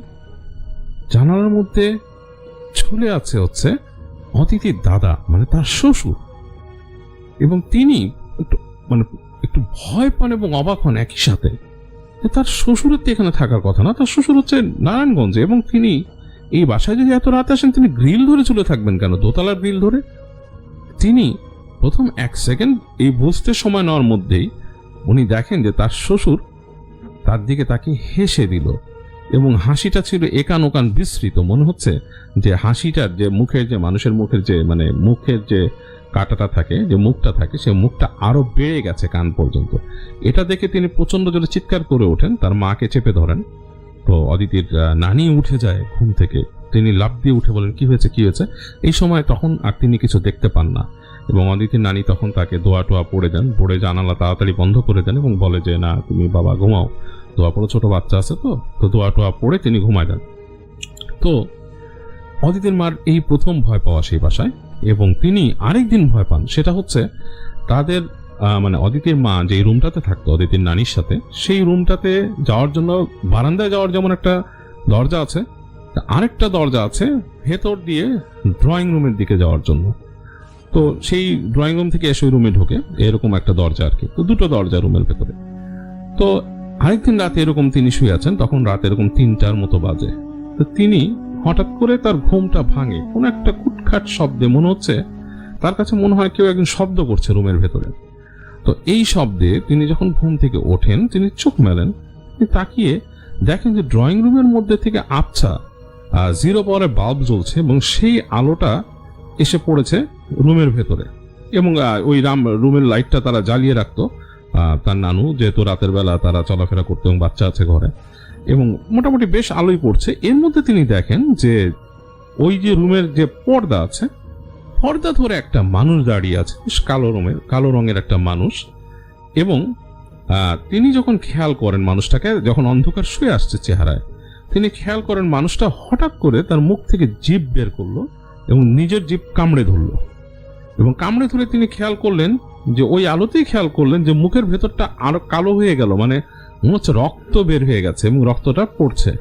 জানালার মধ্যে ঝুলে আছে হচ্ছে অদিতির দাদা, মানে তার শ্বশুর। এবং তিনি একটু ভয় পান এবং অবাক হন একই সাথে। তার শ্বশুরের তো এখানে থাকার কথা না, তার শ্বশুর হচ্ছে নারায়ণগঞ্জে, এবং তিনি এই বাসায় যদি এত রাতে আসেন, তিনি গ্রিল ধরে চলে থাকবেন কেন, দোতলার গ্রিল ধরে? তিনি প্রথম 1 সেকেন্ড এই বুঝতে সময় নেওয়ার মধ্যেই উনি দেখেন যে তার শ্বশুর তার দিকে তাকে হেসে দিল, এবং হাসিটা ছিল একান ওকান বিস্তৃত। মনে হচ্ছে যে হাসিটার যে মুখের, যে মানুষের মুখের যে মানে মুখের যে কাটাটা থাকে, যে মুখটা থাকে, সে মুখটা আরো বেড়ে গেছে কান পর্যন্ত। এটা দেখে তিনি প্রচন্ড জোরে চিৎকার করে ওঠেন, তার মাকে চেপে ধরেন। তো অদিতির নানি উঠে যায় ঘুম থেকে, তিনি লাফ দিয়ে উঠে বলেন কি হয়েছে কি হয়েছে। এই সময় তখন আর তিনি কিছু দেখতে পান না, এবং অদিতির নানি তখন তাকে দোয়া টোয়া পড়ে দেন, পড়ে জানালা তাড়াতাড়ি বন্ধ করে দেন এবং বলে যে না, তুমি বাবা ঘুমাও, দোয়া পড়ো, ছোট বাচ্চা আছে। তো দোয়া টোয়া পড়ে তিনি ঘুমায় দেন। তো অদিতির মার এই প্রথম ভয় পাওয়া সেই বাসায়, এবং তিনি আরেকদিন ভয় পান। সেটা হচ্ছে তাদের মানে অদিতির মা যে রুমটাতে থাকতো অদিতির নানির সাথে, সেই রুমটাতে যাওয়ার জন্য বারান্দায় যাওয়ার যেমন একটা দরজা আছে, আরেকটা দরজা আছে ভেতর দিয়ে ড্রয়িং রুমের দিকে যাওয়ার জন্য। তো সেই ড্রয়িং রুম থেকে এসে রুমে ঢোকে, এরকম একটা দরজা আর কি। তো দুটো দরজা রুমের ভেতরে। তো আরেকদিন রাতে এরকম তিনি শুয়ে আছেন, তখন রাত এরকম 3টার মতো বাজে। তো তিনি হঠাৎ করে তার ঘুমটা ভাঙে কোন একটা কুটখাট শব্দে। মনে হচ্ছে তার কাছে মনে হয় কেউ একজন শব্দ করছে রুমের ভেতরে। তো এই শব্দে তিনি যখন ঘুম থেকে ওঠেন, তিনি চোখ মেলেন, তাকিয়ে দেখেন যে ড্রয়িং রুমের মধ্যে থেকে আবছা 0 পাওয়ারের বাল্ব জ্বলছে, এবং সেই আলোটা এসে পড়েছে রুমের ভেতরে। এবং ওই রুমের লাইটটা তারা জ্বালিয়ে রাখতো, তার নানু যেহেতু রাতের বেলা তারা চলাফেরা করতো এবং বাচ্চা আছে ঘরে, এবং মোটামুটি বেশ আলোই পড়ছে। এর মধ্যে তিনি দেখেন যে ওই যে রুমের যে পর্দা আছে, পর্দা ধরে একটা মানুষ দাঁড়িয়ে আছে, বেশ কালো রঙের একটা মানুষ। এবং তিনি যখন খেয়াল করেন মানুষটাকে, যখন অন্ধকার শুয়ে আসছে চেহারায়, তিনি খেয়াল করেন মানুষটা হঠাৎ করে তার মুখ থেকে জিভ বের করলো এবং নিজের জিভ কামড়ে ধরলো। এবং কামড়ে ধরে তিনি খেয়াল করলেন যে ওই আলোতেই খেয়াল করলেন যে মুখের ভেতরটা আরো কালো হয়ে গেল, মানে মনে হচ্ছে রক্ত বের হয়ে গেছে এবং রক্তটা পড়ছে,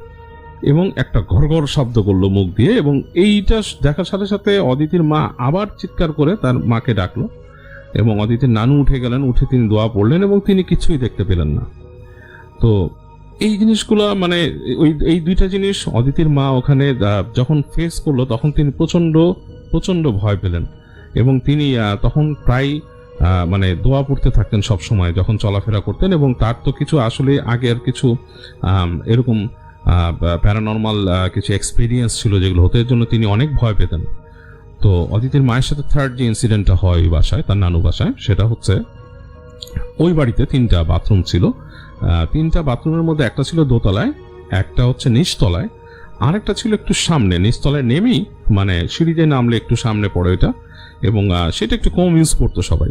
এবং একটা ঘরঘর শব্দ করলো মুখ দিয়ে। এবং এইটা দেখার সাথে সাথে অদিতির মা আবার চিৎকার করে তার মাকে ডাকলো, এবং অদিতির নানু উঠে গেলেন, উঠে তিনি দোয়া পড়লেন, এবং তিনি কিছুই দেখতে পেলেন না। তো এই জিনিসগুলা মানে এই দুইটা জিনিস অদিতির মা ওখানে যখন ফেস করলো, তখন তিনি প্রচন্ড ভয় পেলেন। এবং তিনি তখন প্রায় মানে দোয়া পড়তে থাকতেন সব সময় যখন চলাফেরা করতেন, এবং তার তো কিছু আসলে আগের কিছু এরকম প্যারানর্মাল কিছু এক্সপিরিয়েন্স ছিল যেগুলো হতো, এর জন্য তিনি অনেক ভয় পেতেন। তো অদিতির মায়ের সাথে থার্ড যে ইনসিডেন্টটা হয় ওই বাসায়, তার নানু বাসায়, সেটা হচ্ছে ওই বাড়িতে 3টা বাথরুম ছিল। 3টা বাথরুমের মধ্যে একটা ছিল দোতলায়, একটা হচ্ছে নিচতলায়, আর একটা ছিল একটু সামনে। নিচতলায় নেমেই মানে সিঁড়িতে নামলে একটু সামনে পড়ে ওইটা, এবং সেটা একটু কম ইউজ করতো সবাই।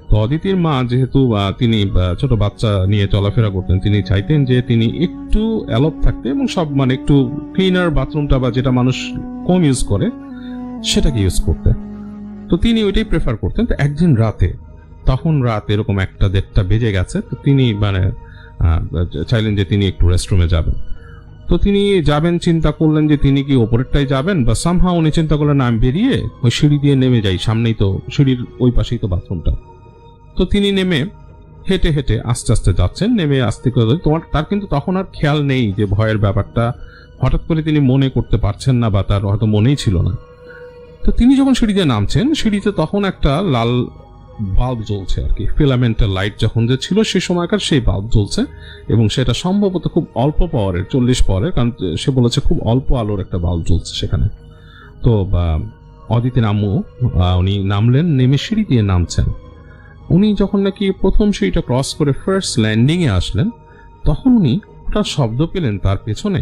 তো অদিতির মা যেহেতু তিনি ছোট বাচ্চা নিয়ে চলাফেরা করতেন, তিনি চাইতেন যে তিনি একটু অ্যালপ থাকতে এবং সব মানে একটু ক্লিনার বাথরুমটা বা যেটা মানুষ কম ইউজ করে সেটাকে ইউজ করতে। তো তিনি ওইটাই প্রেফার করতেন। তো একদিন রাতে, তখন রাত এরকম 1টা-1:30 বেজে গেছে, তো তিনি মানে চাইলেন যে তিনি একটু রেস্টরুমে যাবেন। তো তিনি যাবেন, চিন্তা করলেন যে তিনি কি ওপরেরটাই যাবেন, বা সামহাও উনি চিন্তা করলেন আমি বেরিয়ে ওই সিঁড়ি দিয়ে নেমে যাই, সামনেই তো সিঁড়ির ওই পাশেই তো বাথরুমটা। তো তিনি নেমে হেঁটে হেঁটে আস্তে আস্তে যাচ্ছেন, নেমে আস্তে করে তার কিন্তু তখন আর খেয়াল নেই যে ভয়ের ব্যাপারটা হঠাৎ করে তিনি মনে করতে পারছেন না, বা তার হয়তো মনেই ছিল না। তো তিনি যখন সিঁড়ি দিয়ে নামছেন, সিঁড়িতে তখন একটা লাল বাল্ব জ্বলছে আর কি, ফিলামেন্টাল লাইট যখন যে ছিল সে সময়কার সেই বাল্ব জ্বলছে, এবং সেটা সম্ভবত খুব অল্প পাওয়ারের, 40 পাওয়ারের, কারণ সে বলেছে খুব অল্প আলোর একটা বাল্ব জ্বলছে সেখানে। তো অদিতির আম্মু উনি নামলেন, নেমে সিঁড়ি দিয়ে নামছেন। উনি যখন নাকি প্রথম সিঁড়িটা ক্রস করে ফার্স্ট ল্যান্ডিংয়ে আসলেন, তখন উনি একটা শব্দ পেলেন তার পেছনে,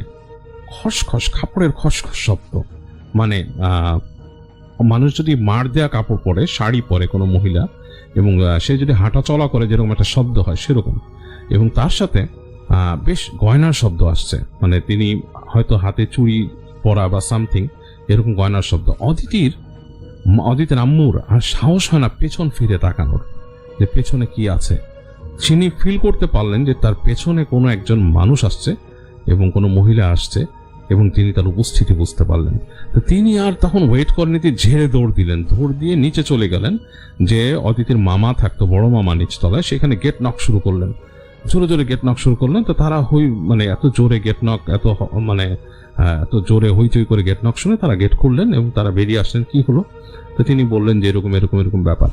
খসখস, কাপড়ের খসখস শব্দ। মানে মানুষ যদি মার দেয়া কাপড় পরে, শাড়ি পরে কোনো মহিলা, এবং সে যদি হাঁটা চলা করে যেরকম একটা শব্দ হয় সেরকম, এবং তার সাথে বেশ গয়নার শব্দ আসছে, মানে তিনি হয়তো হাতে চুড়ি পরা বা সামথিং এরকম গয়নার শব্দ। অদিতির আম্মুর আর সাহস হয় না পেছন ফিরে তাকানোর, যে পেছনে কি আছে। তিনি ফিল করতে পারলেন যে তার পেছনে কোনো একজন মানুষ আসছে এবং কোনো মহিলা আসছে, এবং তিনি তার উপস্থিতি বুঝতে পারলেন। তো তিনি আর তখন ওয়েট করেনি, তিনি ঝেড়ে দৌড় দিলেন, দৌড় দিয়ে নিচে চলে গেলেন, যে অদিতির মামা থাকতো, বড় মামা নিচতলায়, সেখানে গেট নক শুরু করলেন, জোরে জোরে গেট নক শুরু করলেন। তো তারা মানে এত জোরে গেট নক, এত জোরে হইচই করে গেট নক শুনে তারা গেট খুললেন, এবং তারা বেরিয়ে আসলেন। কি হলো? তো তিনি বললেন যে এরকম এরকম এরকম ব্যাপার।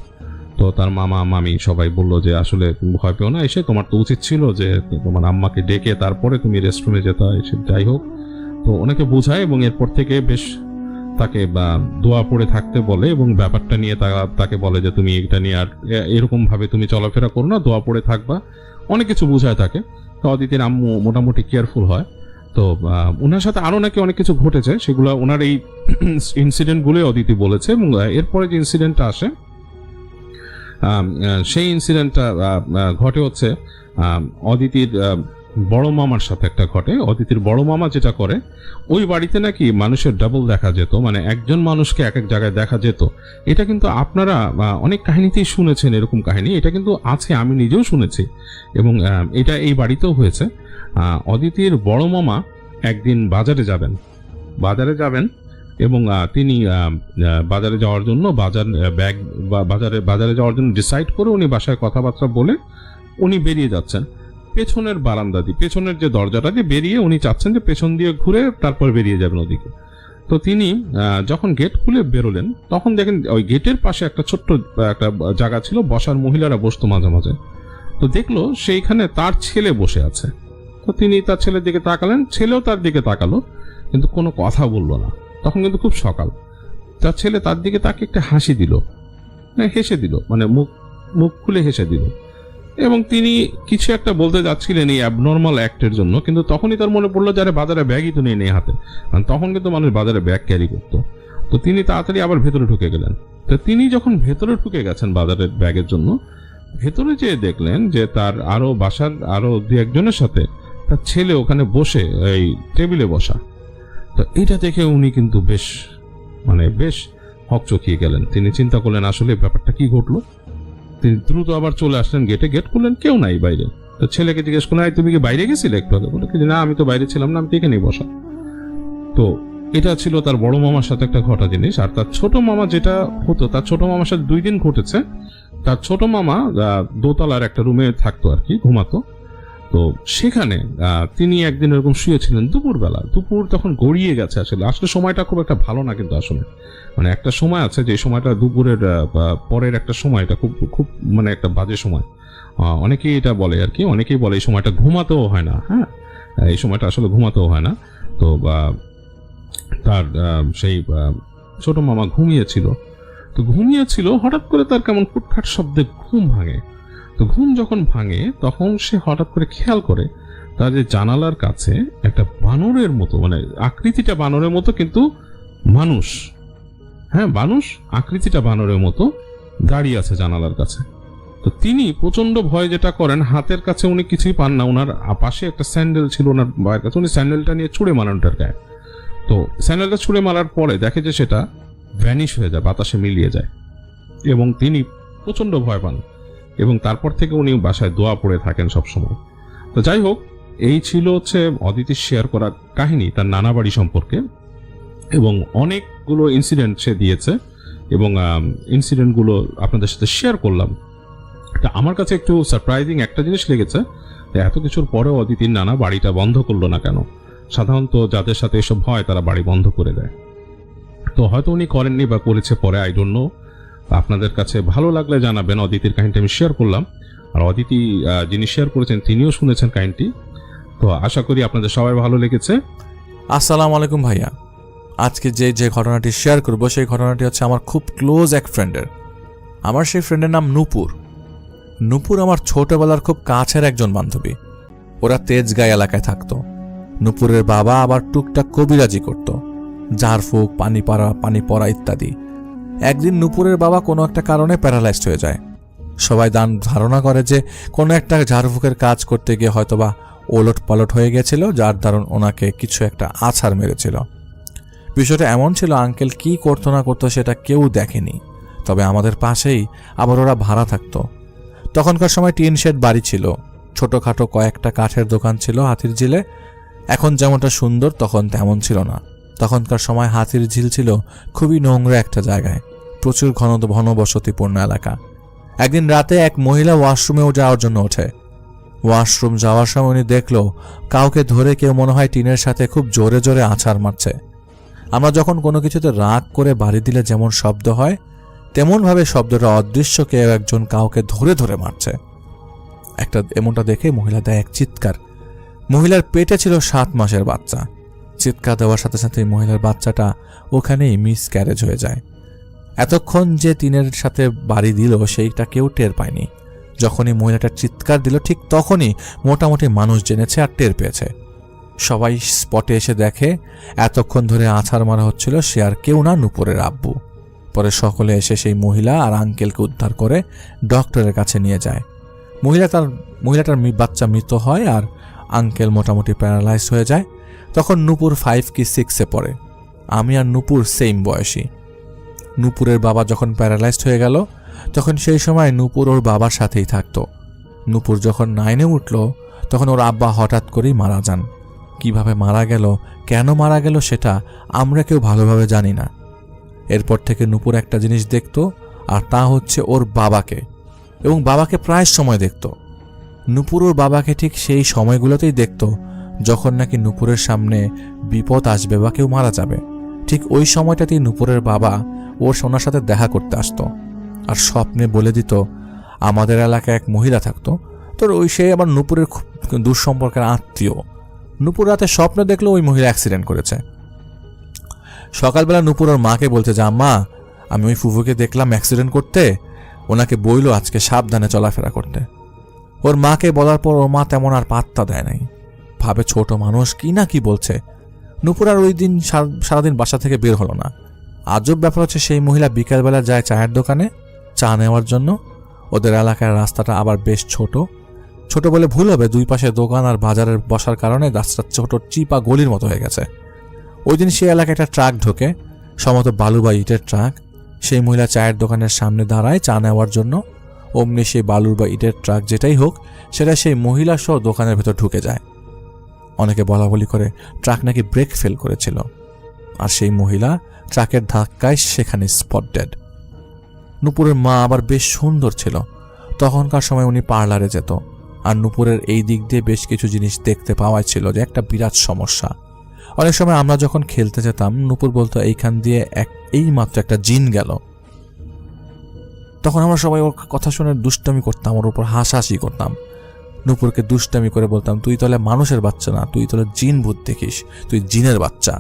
তো তার মামা মামি সবাই বলল যে আসলে তুমি ভয় পেও না, এসে তোমার তো উচিত ছিল যে তোমার আম্মাকে ডেকে তারপরে তুমি রেস্টরুমে যেতে হয়, যাই হোক। তো ওনাকে বোঝায়, এবং এরপর থেকে বেশ তাকে দোয়া পড়ে থাকতে বলে, এবং ব্যাপারটা নিয়ে তাকে বলে যে তুমি এটা নিয়ে আর এরকম ভাবে তুমি চলাফেরা করো না, দোয়া পড়ে থাকবা, অনেক কিছু বোঝায় তাকে। তো অদিতির আম্মু মোটামুটি কেয়ারফুল হয়। তো ওনার সাথে আরো নাকি অনেক কিছু ঘটেছে, সেগুলো ওনার এই ইনসিডেন্ট গুলো অদিতি বলেছে। এবং এরপরে যে ইনসিডেন্টটা আসে, সেই ইনসিডেন্টটা ঘটে হচ্ছে অদিতির বড় মামার সাথে একটা ঘটে। অদিতির বড় মামা যেটা করে, ওই বাড়িতে নাকি মানুষের ডাবল দেখা যেত, মানে একজন মানুষকে এক এক জায়গায় দেখা যেত। এটা কিন্তু আপনারা অনেক কাহিনীতেই শুনেছেন এরকম কাহিনী, এটা কিন্তু আছে, আমি নিজেও শুনেছি, এবং এটা এই বাড়িতেও হয়েছে। অদিতির বড় মামা একদিন বাজারে যাবেন, এবং তিনি বাজারে যাওয়ার জন্য বাজারে যাওয়ার জন্য ডিসাইড করে উনি বাসায় কথাবার্তা বলে উনি বেরিয়ে যাচ্ছেন পেছনের বারান্দা দিয়ে, পেছনের যে দরজাটা দিয়ে বেরিয়ে উনি চাচ্ছেন যে পেছন দিয়ে ঘুরে তারপর বেরিয়ে যাবেন ওদিকে। তো তিনি যখন গেট খুলে বেরোলেন, তখন দেখেন ওই গেটের পাশে একটা ছোট্ট একটা জায়গা ছিল, বসার মহিলারা বসতো মাঝে মাঝে। তো দেখলো সেইখানে তার ছেলে বসে আছে। তো তিনি তার ছেলের দিকে তাকালেন, ছেলেও তার দিকে তাকালো, কিন্তু কোনো কথা বললো না। তখন কিন্তু খুব সকাল, তার ছেলে তার দিকে তাকে একটা হাসি দিল, হেসে দিল, মানে মুখ খুলে হেসে দিল, এবং তিনি কিছু একটা বলতে যাচ্ছিলেন এই অ্যাবনর্মাল অ্যাক্টের জন্য, কিন্তু তখনই তার মনে পড়লো যারা বাজারে ব্যাগই তো নেই হাতে, কারণ তখন কিন্তু মানুষ বাজারে ব্যাগ ক্যারি করতো। তো তিনি তাড়াতাড়ি আবার ভেতরে ঢুকে গেলেন। তো তিনি যখন ভেতরে ঢুকে গেছেন বাজারের ব্যাগের জন্য, ভেতরে যেয়ে দেখলেন যে তার বাসার আরো দু একজনের সাথে তার ছেলে ওখানে বসে এই টেবিলে বসা। তো এটা দেখে উনি কিন্তু বেশ হকচকিয়ে গেলেন। তিনি চিন্তা করলেন আসলে ব্যাপারটা কি ঘটলো। তিনি দ্রুত আবার চলে আসলেন, গেট খুললেন, কেউ নাই বাইরে। তো ছেলেকে জিজ্ঞেস করলেন, তুমি কি বাইরে গেছিলে একটু আগে? বলে না, আমি তো বাইরে ছিলাম না, আমি তো এখানেই বসা। তো এটা ছিল তার বড় মামার সাথে একটা ঘটা জিনিস। আর তার ছোট মামা যেটা হতো, তার ছোট মামার সাথে 2 দিন ঘটেছে। তার ছোট মামা দোতলার একটা রুমে থাকতো আর কি, ঘুমাতো। তো সেখানে তিনি একদিন এরকম শুয়েছিলেন দুপুরবেলা, দুপুর তখন গড়িয়ে গেছে। আসলে আসলে সময়টা খুব একটা ভালো না, কিন্তু আসলে মানে একটা সময় আছে যে সময়টা দুপুরের পরের একটা সময়, এটা খুব খুব মানে একটা বাজে সময়। অনেকেই এটা বলে আর কি, অনেকেই বলে এই সময়টা ঘুমাতেও হয় না। হ্যাঁ, এই সময়টা আসলে ঘুমাতেও হয় না। তো তার সেই ছোট মামা ঘুমিয়েছিল। তো ঘুমিয়েছিল, হঠাৎ করে তার কেমন ফুটফাট শব্দে ঘুম ভাঙে। তো ঘুম যখন ভাঙে তখন সে হঠাৎ করে খেয়াল করে তার যে জানালার কাছে একটা বানরের মতো, মানে আকৃতিটা বানরের মতো কিন্তু মানুষ, হ্যাঁ মানুষ, আকৃতিটা বানরের মতো দাঁড়িয়ে আছে জানালার কাছে। তো তিনি প্রচন্ড ভয় যেটা করেন, হাতের কাছে উনি কিছুই পান না, ওনার পাশে একটা স্যান্ডেল ছিল ওনার ভাইয়ের কাছে, উনি স্যান্ডেলটা নিয়ে ছুঁড়ে মারেন ওটার গায়ে। তো স্যান্ডেলটা ছুঁড়ে মারার পরে দেখে যে সেটা ভ্যানিশ হয়ে যায়, বাতাসে মিলিয়ে যায়, এবং তিনি প্রচন্ড ভয় পান, এবং তারপর থেকে উনি বাসায় দোয়া পড়ে থাকেন সবসময়। তো যাই হোক, এই ছিল হচ্ছে অদিতির শেয়ার করা কাহিনী তার নানা বাড়ি সম্পর্কে, এবং অনেকগুলো ইনসিডেন্ট সে দিয়েছে, এবং ইনসিডেন্টগুলো আপনাদের সাথে শেয়ার করলাম। তা আমার কাছে একটু সারপ্রাইজিং একটা জিনিস লেগেছে, এত কিছুর পরেও অদিতির নানা বাড়িটা বন্ধ করলো না কেন। সাধারণত যাদের সাথে এসব হয় তারা বাড়ি বন্ধ করে দেয়, তো হয়তো উনি করেননি বা করেছে পরে, আই ডোন্ট নো। আপনাদের কাছে ভালো লাগলে জানাবেন। অদিতির কাহিনীটা আমি শেয়ার করলাম, আর অদিতি যিনি শেয়ার করেছেন তিনিও শুনেছেন কাহিনীটি। তো আশা করি আপনাদের সবাই ভালো লেগেছে। আসসালামু আলাইকুম ভাইয়া। আজকে যে ঘটনাটি শেয়ার করব সেই ঘটনাটি হচ্ছে আমার খুব ক্লোজ এক ফ্রেন্ডের। আমার সেই ফ্রেন্ডের নাম নূপুর। নূপুর আমার ছোটবেলার খুব কাছের একজন বান্ধবী। ওরা তেজগাঁও এলাকায় থাকতো। নূপুরের বাবা আবার টুকটাক কবিরাজি করত, ঝাড়ফুঁক, পানি পড়া ইত্যাদি। একদিন নূপুরের বাবা কোনো একটা কারণে প্যারালাইজড হয়ে যায়। সবাই ধারণা করে যে কোনো একটা ঝাড়ফুঁকের কাজ করতে গিয়ে হয়তোবা ওলট পালট হয়ে গেছিল, যার দারুণ ওনাকে কিছু একটা আছাড় মেরেছিল। বিষয়টা এমন ছিল, আঙ্কেল কি করতো না করতো সেটা কেউ দেখেনি, তবে আমাদের পাশেই আবার ওরা ভাড়া থাকতো। তখনকার সময় টিন শেড বাড়ি ছিল, ছোটোখাটো কয়েকটা কাঠের দোকান ছিল হাতির ঝিলে। এখন যেমনটা সুন্দর তখন তেমন ছিল না। তখনকার সময় হাতির ঝিল ছিল খুবই নোংরা একটা জায়গায়, প্রচুর ঘনবসতিপূর্ণ এলাকা। একদিন রাতে এক মহিলা ওয়াশরুমেও যাওয়ার জন্য ওঠে। ওয়াশরুম যাওয়ার সময় উনি দেখলো কাউকে ধরে কেউ মনে হয় টিনের সাথে খুব জোরে জোরে আছাড় মারছে। আমরা যখন কোনো কিছুতে রাগ করে বাড়ি দিলে যেমন শব্দ হয়, তেমনভাবে শব্দটা অদৃশ্য কেউ একজন কাউকে ধরে ধরে মারছে। এমনটা দেখে মহিলা দেয় এক চিৎকার। মহিলার পেটে ছিল 7 মাসের বাচ্চা। চিৎকার দেওয়ার সাথে সাথে মহিলার বাচ্চাটা ওখানেই মিসক্যারেজ হয়ে যায়। এতক্ষণ যে টিনের সাথে বাড়ি দিল সেইটা কেউ টের পায়নি। যখনই মহিলাটার চিৎকার দিল ঠিক তখনই মোটামুটি মানুষ জেনেছে আর টের পেয়েছে। সবাই স্পটে এসে দেখে এতক্ষণ ধরে আছাড় মারা হচ্ছিল সে আর কেউ না, নূপুরের আব্বু। পরে সকলে এসে সেই মহিলা আর আঙ্কেলকে উদ্ধার করে ডক্টরের কাছে নিয়ে যায়। মহিলাটার বাচ্চা মৃত হয় আর আঙ্কেল মোটামুটি প্যারালাইজ হয়ে যায়। তখন নূপুর 5 কি 6-এ পড়ে। আমি আর নূপুর সেম বয়সী। নূপুরের বাবা যখন প্যারালাইজড হয়ে গেল তখন সেই সময় নূপুর ওর বাবার সাথেই থাকতো। নূপুর যখন 9-এ উঠল তখন ওর আব্বা হঠাৎ করেই মারা যান। কিভাবে মারা গেল, কেন মারা গেল সেটা আমরা কেউ ভালোভাবে জানি না। এরপর থেকে নূপুর একটা জিনিস দেখত, আর তা হচ্ছে ওর বাবাকে, এবং বাবাকে প্রায় সময় দেখত। নূপুর ওর বাবাকে ঠিক সেই সময়গুলোতেই দেখত যখন নাকি নূপুরের সামনে বিপদ আসবে বা কেউ মারা যাবে। ঠিক ওই সময়টাতেই নূপুরের বাবা ওনার সাথে দেখা করতে আসতো, আর স্বপ্নে বলে দিত আমাদের এলাকায় এক মহিলা থাকতো, তো সে আবার নূপুরের খুব দূর সম্পর্কের আত্মীয়। নূপুর রাতে স্বপ্নে দেখলো ওই মহিলা অ্যাক্সিডেন্ট করেছে। সকালবেলা নূপুর ওর মাকে বলতে যা, মা আমি ওই ফুফুকে দেখলাম অ্যাক্সিডেন্ট করতে, ওনাকে বইলো আজকে সাবধানে চলাফেরা করতে। ওর মাকে বলার পর ওর মা তেমন আর পাত্তা দেয় নাই, ভাবে ছোট মানুষ কি না কি বলছে। নূপুর আর ওই দিন সারাদিন বাসা থেকে বের হলো না। আজব ব্যাপার হচ্ছে সেই মহিলা বিকালবেলা যায় চায়ের দোকানে চা নেওয়ার জন্য। ওদের এলাকার রাস্তাটা আবার বেশ ছোট বলে ভুল হবে, 2 পাশে দোকান আর বাজারের বসার কারণে রাস্তা ছোট চিপা গলির মতো হয়ে গেছে। ওই দিন সেই এলাকায় একটা ট্রাক ঢোকে, সম্ভবত বালু বা ইটের ট্রাক। সেই মহিলা চায়ের দোকানের সামনে দাঁড়ায় চা নেওয়ার জন্য। অমনি সেই বালুর বা ইটের ট্রাক যেটাই হোক সেটা সেই মহিলা সহ দোকানের ভেতর ঢুকে যায়। অনেকে বলাবলি করে ট্রাক নাকি ব্রেক ফেল করেছিল, আর সেই মহিলা ট্রাকের ধাক্কায় সেখানে স্পট ডেড। নূপুরের মা আবার বেশ সুন্দর ছিল। তখনকার সময় উনি পার্লারে যেত। আর নূপুরের এই দিক দিয়ে বেশ কিছু জিনিস দেখতে পাওয়া ছিল যে একটা বিরাট সমস্যা। অনেক সময় আমরা যখন খেলতে যেতাম নূপুর বলতো এইখান দিয়ে এই মাত্র একটা জিন গেল। তখন আমরা সবাই ওর কথা শুনে দুষ্টামি করতাম, ওর উপর হাসাহাসি করতাম। নূপুরকে দুষ্টামি করে বলতাম, তুই তাহলে মানুষের বাচ্চা না, তুই তাহলে জিন ভূত দেখিস, তুই জিনের বাচ্চা।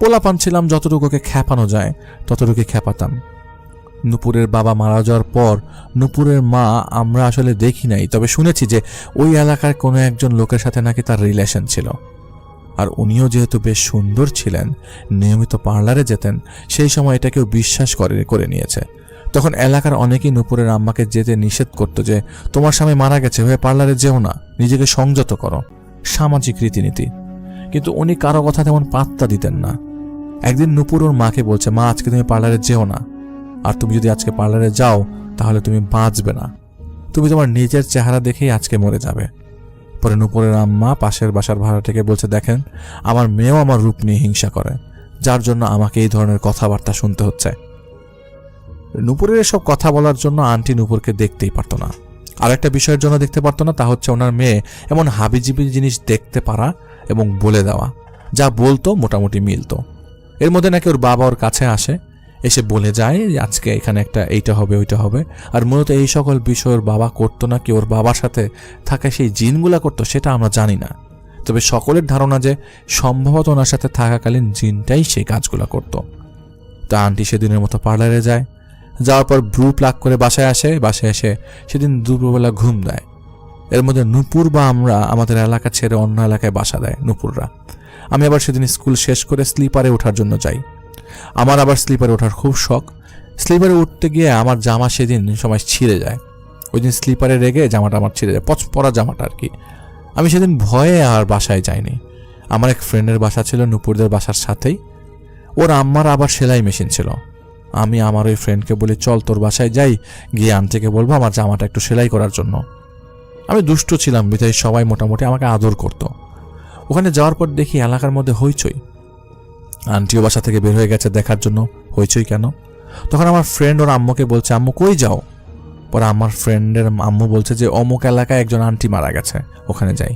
পোলাপান ছিলাম, যতটুকুকে খ্যাপানো যায় ততটুকু খ্যাপাতাম। নূপুরের বাবা মারা যাওয়ার পর নূপুরের মা আমরা আসলে দেখি নাই, তবে শুনেছি যে ওই এলাকার কোনো একজন লোকের সাথে নাকি তার রিলেশন ছিল। আর উনিও যেহেতু বেশ সুন্দর ছিলেন, নিয়মিত পার্লারে যেতেন, সেই সময় এটা কেউ বিশ্বাস করে নিয়েছে। তখন এলাকার অনেকেই নূপুরের আম্মাকে যেতে নিষেধ করতো যে তোমার স্বামী মারা গেছে, হয়ে পার্লারে যেও না, নিজেকে সংযত করো, সামাজিক রীতিনীতি। কিন্তু উনি কারো কথা তেমন পাত্তা দিতেন না। একদিন নূপুর ওর মাকে বলছে, মা আজকে তুমি পার্লারে যেও না, আর তুমি যদি আজকে পার্লারে যাও তাহলে তুমি বাঁচবে না, তুমি তোমার নিজের চেহারা দেখেই আজকে মরে যাবে। পরে নূপুরের আম্মা পাশের বাসার ভাড়াটিকে বলছে, দেখেন আমার মেয়েও আমার রূপ নিয়ে হিংসা করে, যার জন্য আমাকে এই ধরনের কথাবার্তা শুনতে হচ্ছে। নূপুরের এসব কথা বলার জন্য আন্টি নূপুরকে দেখতেই পারতো না। আর একটা বিষয়ের জন্য দেখতে পারতো না, তা হচ্ছে ওনার মেয়ে এমন হাবিজিবি জিনিস দেখতে পারা এবং বলে দেওয়া, যা বলতো মোটামুটি মিলতো। এর মধ্যে নাকি ওর বাবা ওর কাছে আসে, এসে বলে যায় আজকে এখানে একটা এইটা হবে ওইটা হবে। আর মূলত এই সকল বিষয় ওর বাবা করতো না, কি ওর বাবার সাথে থাকা সেই জিনগুলা করতো সেটা আমরা জানি না। তবে সকলের ধারণা যে সম্ভবত ওনার সাথে থাকাকালীন জিনটাই সেই কাজগুলা করতো। তা আন্টি সেদিনের মতো পার্লারে যায়, যাওয়ার পর ব্রু প্লাক করে বাসায় আসে। বাসায় এসে সেদিন দুপুরবেলা ঘুম দেয়। এর মধ্যে নূপুর বা আমরা আমাদের এলাকা ছেড়ে অন্য এলাকায় বাসা দেয় নূপুররা। আমি আবার সেদিন স্কুল শেষ করে স্লিপারে ওঠার জন্য যাই। আমার আবার স্লিপারে ওঠার খুব শখ। স্লিপারে উঠতে গিয়ে আমার জামা সেদিন সময় ছিঁড়ে যায়। ওই দিন স্লিপারে রেগে জামাটা আমার ছিঁড়ে যায়, পরা জামাটা আর কি। আমি সেদিন ভয়ে আর বাসায় যাইনি। আমার এক ফ্রেন্ডের বাসা ছিল নূপুরদের বাসার সাথেই। ওর আম্মার আবার সেলাই মেশিন ছিল। আমি আমার ওই ফ্রেন্ডকে বলি, চল তোর বাসায় যাই, গিয়ে আন্টিকে বলবো আমার জামাটা একটু সেলাই করার জন্য। আমি দুষ্ট ছিলাম, বিধায় সবাই মোটামুটি আমাকে আদর করত। ওখানে যাওয়ার পর দেখি এলাকার মধ্যে হইচই। আন্টিও বাসা থেকে বের হয়ে গেছে দেখার জন্য হইচই কেন। তখন আমার ফ্রেন্ড ওর আম্মুকে বলছে, আম্মু কই যাও? পরে আমার ফ্রেন্ডের আম্মু বলছে যে অমুক এলাকায় একজন আন্টি মারা গেছে, ওখানে যাই।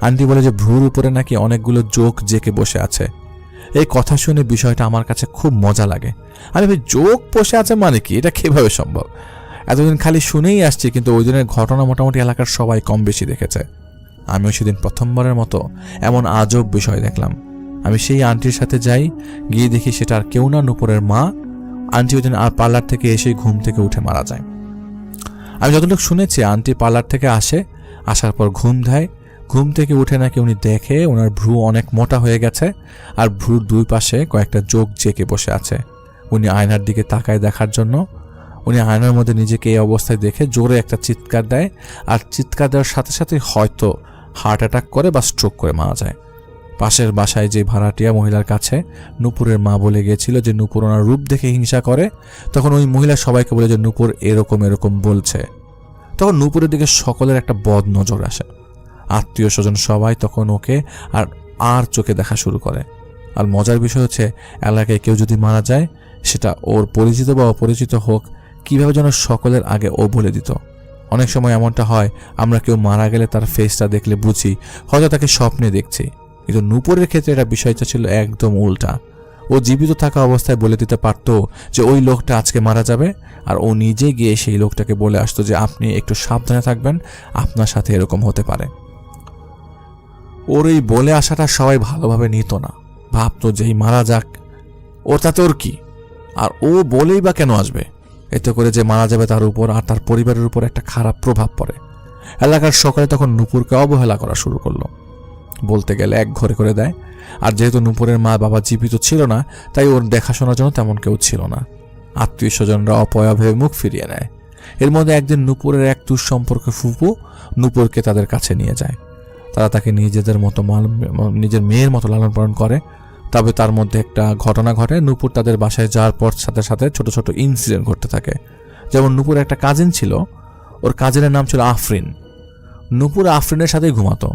আন্টি বলে যে ভ্রুর উপরে নাকি অনেকগুলো জোক জেকে বসে আছে। এই কথা শুনে বিষয়টা আমার কাছে খুব মজা লাগে। আমি ভাই জোক বসে আছে মানে কি, এটা কিভাবে সম্ভব? এতদিন খালি শুনেই আসছি, কিন্তু ওই দিনের ঘটনা মোটামুটি এলাকার সবাই কম বেশি দেখেছে। আমিও সেদিন প্রথমবারের মতো এমন আজব বিষয় দেখলাম। আমি সেই আন্টির সাথে যাই, গিয়ে দেখি সেটা আর কেউ না, নূপুরের মা। আন্টি ওই দিন আর পার্লার থেকে এসে ঘুম থেকে উঠে মারা যায়। আমি যতটুকু শুনেছি আন্টি পার্লার থেকে আসার পর ঘুম দেয়। ঘুম থেকে উঠে নাকি উনি দেখে ওনার ভ্রু অনেক মোটা হয়ে গেছে, আর ভ্রুর দুই পাশে কয়েকটা জোক জেকে বসে আছে। উনি আয়নার দিকে তাকায় দেখার জন্য। উনি আয়নার মধ্যে নিজেকে এই অবস্থায় দেখে জোরে একটা চিৎকার দেয়, আর চিৎকার দেওয়ার সাথে সাথে হয়তো হার্ট অ্যাটাক করে বা স্ট্রোক করে মারা যায়। পাশের বাসায় যে ভাড়াটিয়া মহিলার কাছে নূপুরের মা বলে গিয়েছিল যে নূপুর ওনার রূপ দেখে হিংসা করে। তখন ওই মহিলা সবাইকে বলে যে নূপুর এরকম এরকম বলছে। তখন নূপুরের দিকে সকলের একটা বদ নজর আসে। আত্মীয় স্বজন সবাই তখন ওকে আর চোখে দেখা শুরু করে। আর মজার বিষয় হচ্ছে, এলাকায় কেউ যদি মারা যায়, সেটা ওর পরিচিত বা অপরিচিত হোক, কিভাবে যেন সকলের আগে ও বলে দিত। অনেক সময় এমনটা হয়, আমরা কেউ মারা গেলে তার ফেসটা দেখলে বুঝি হয়তো তাকে স্বপ্নে দেখছি, কিন্তু নূপুরের ক্ষেত্রে এটা বিষয়টা ছিল একদম উল্টা। ও জীবিত থাকা অবস্থায় বলে দিতে পারত যে ওই লোকটা আজকে মারা যাবে, আর ও নিজে গিয়ে সেই লোকটাকে বলে আসতো যে আপনি একটু সাবধানে থাকবেন, আপনার সাথে এরকম হতে পারে। ওর এই বলে আসাটা সবাই ভালোভাবে নিত না, ভাবতো যে মারা যাক, ওর তাতে ওর কি, আর ও বলেই বা কেন আসবে। এতে করে যে মারা যাবে তার উপর আর তার পরিবারের উপর একটা খারাপ প্রভাব পড়ে। এলাকার সকলে তখন নূপুরকে অবহেলা করা শুরু করলো, বলতে গেলে এক ঘরে করে দেয়। আর যেহেতু নূপুরের মা বাবা জীবিত ছিল না, তাই ওর দেখাশোনার জন্য তেমন কেউ ছিল না। আত্মীয় স্বজনরা অপয়া ভেবে মুখ ফিরিয়ে নেয়। এর মধ্যে একদিন নূপুরের এক দুঃসম্পর্ক ফুপু নূপুরকে তাদের কাছে নিয়ে যায়। তারা তাকে নিজের মেয়ের মতো লালন পালন করে। তবে তার মধ্যে একটা ঘটনা ঘটে। নূপুর তাদের বাসায় যাওয়ার পর সাথে সাথে ছোট ছোট ইনসিডেন্ট ঘটতে থাকে। যেমন নূপুর একটা কাজিন ছিল, ওর কাজিনের নাম ছিল আফরিন। নূপুর আফরিনের সাথেই ঘুমাতো।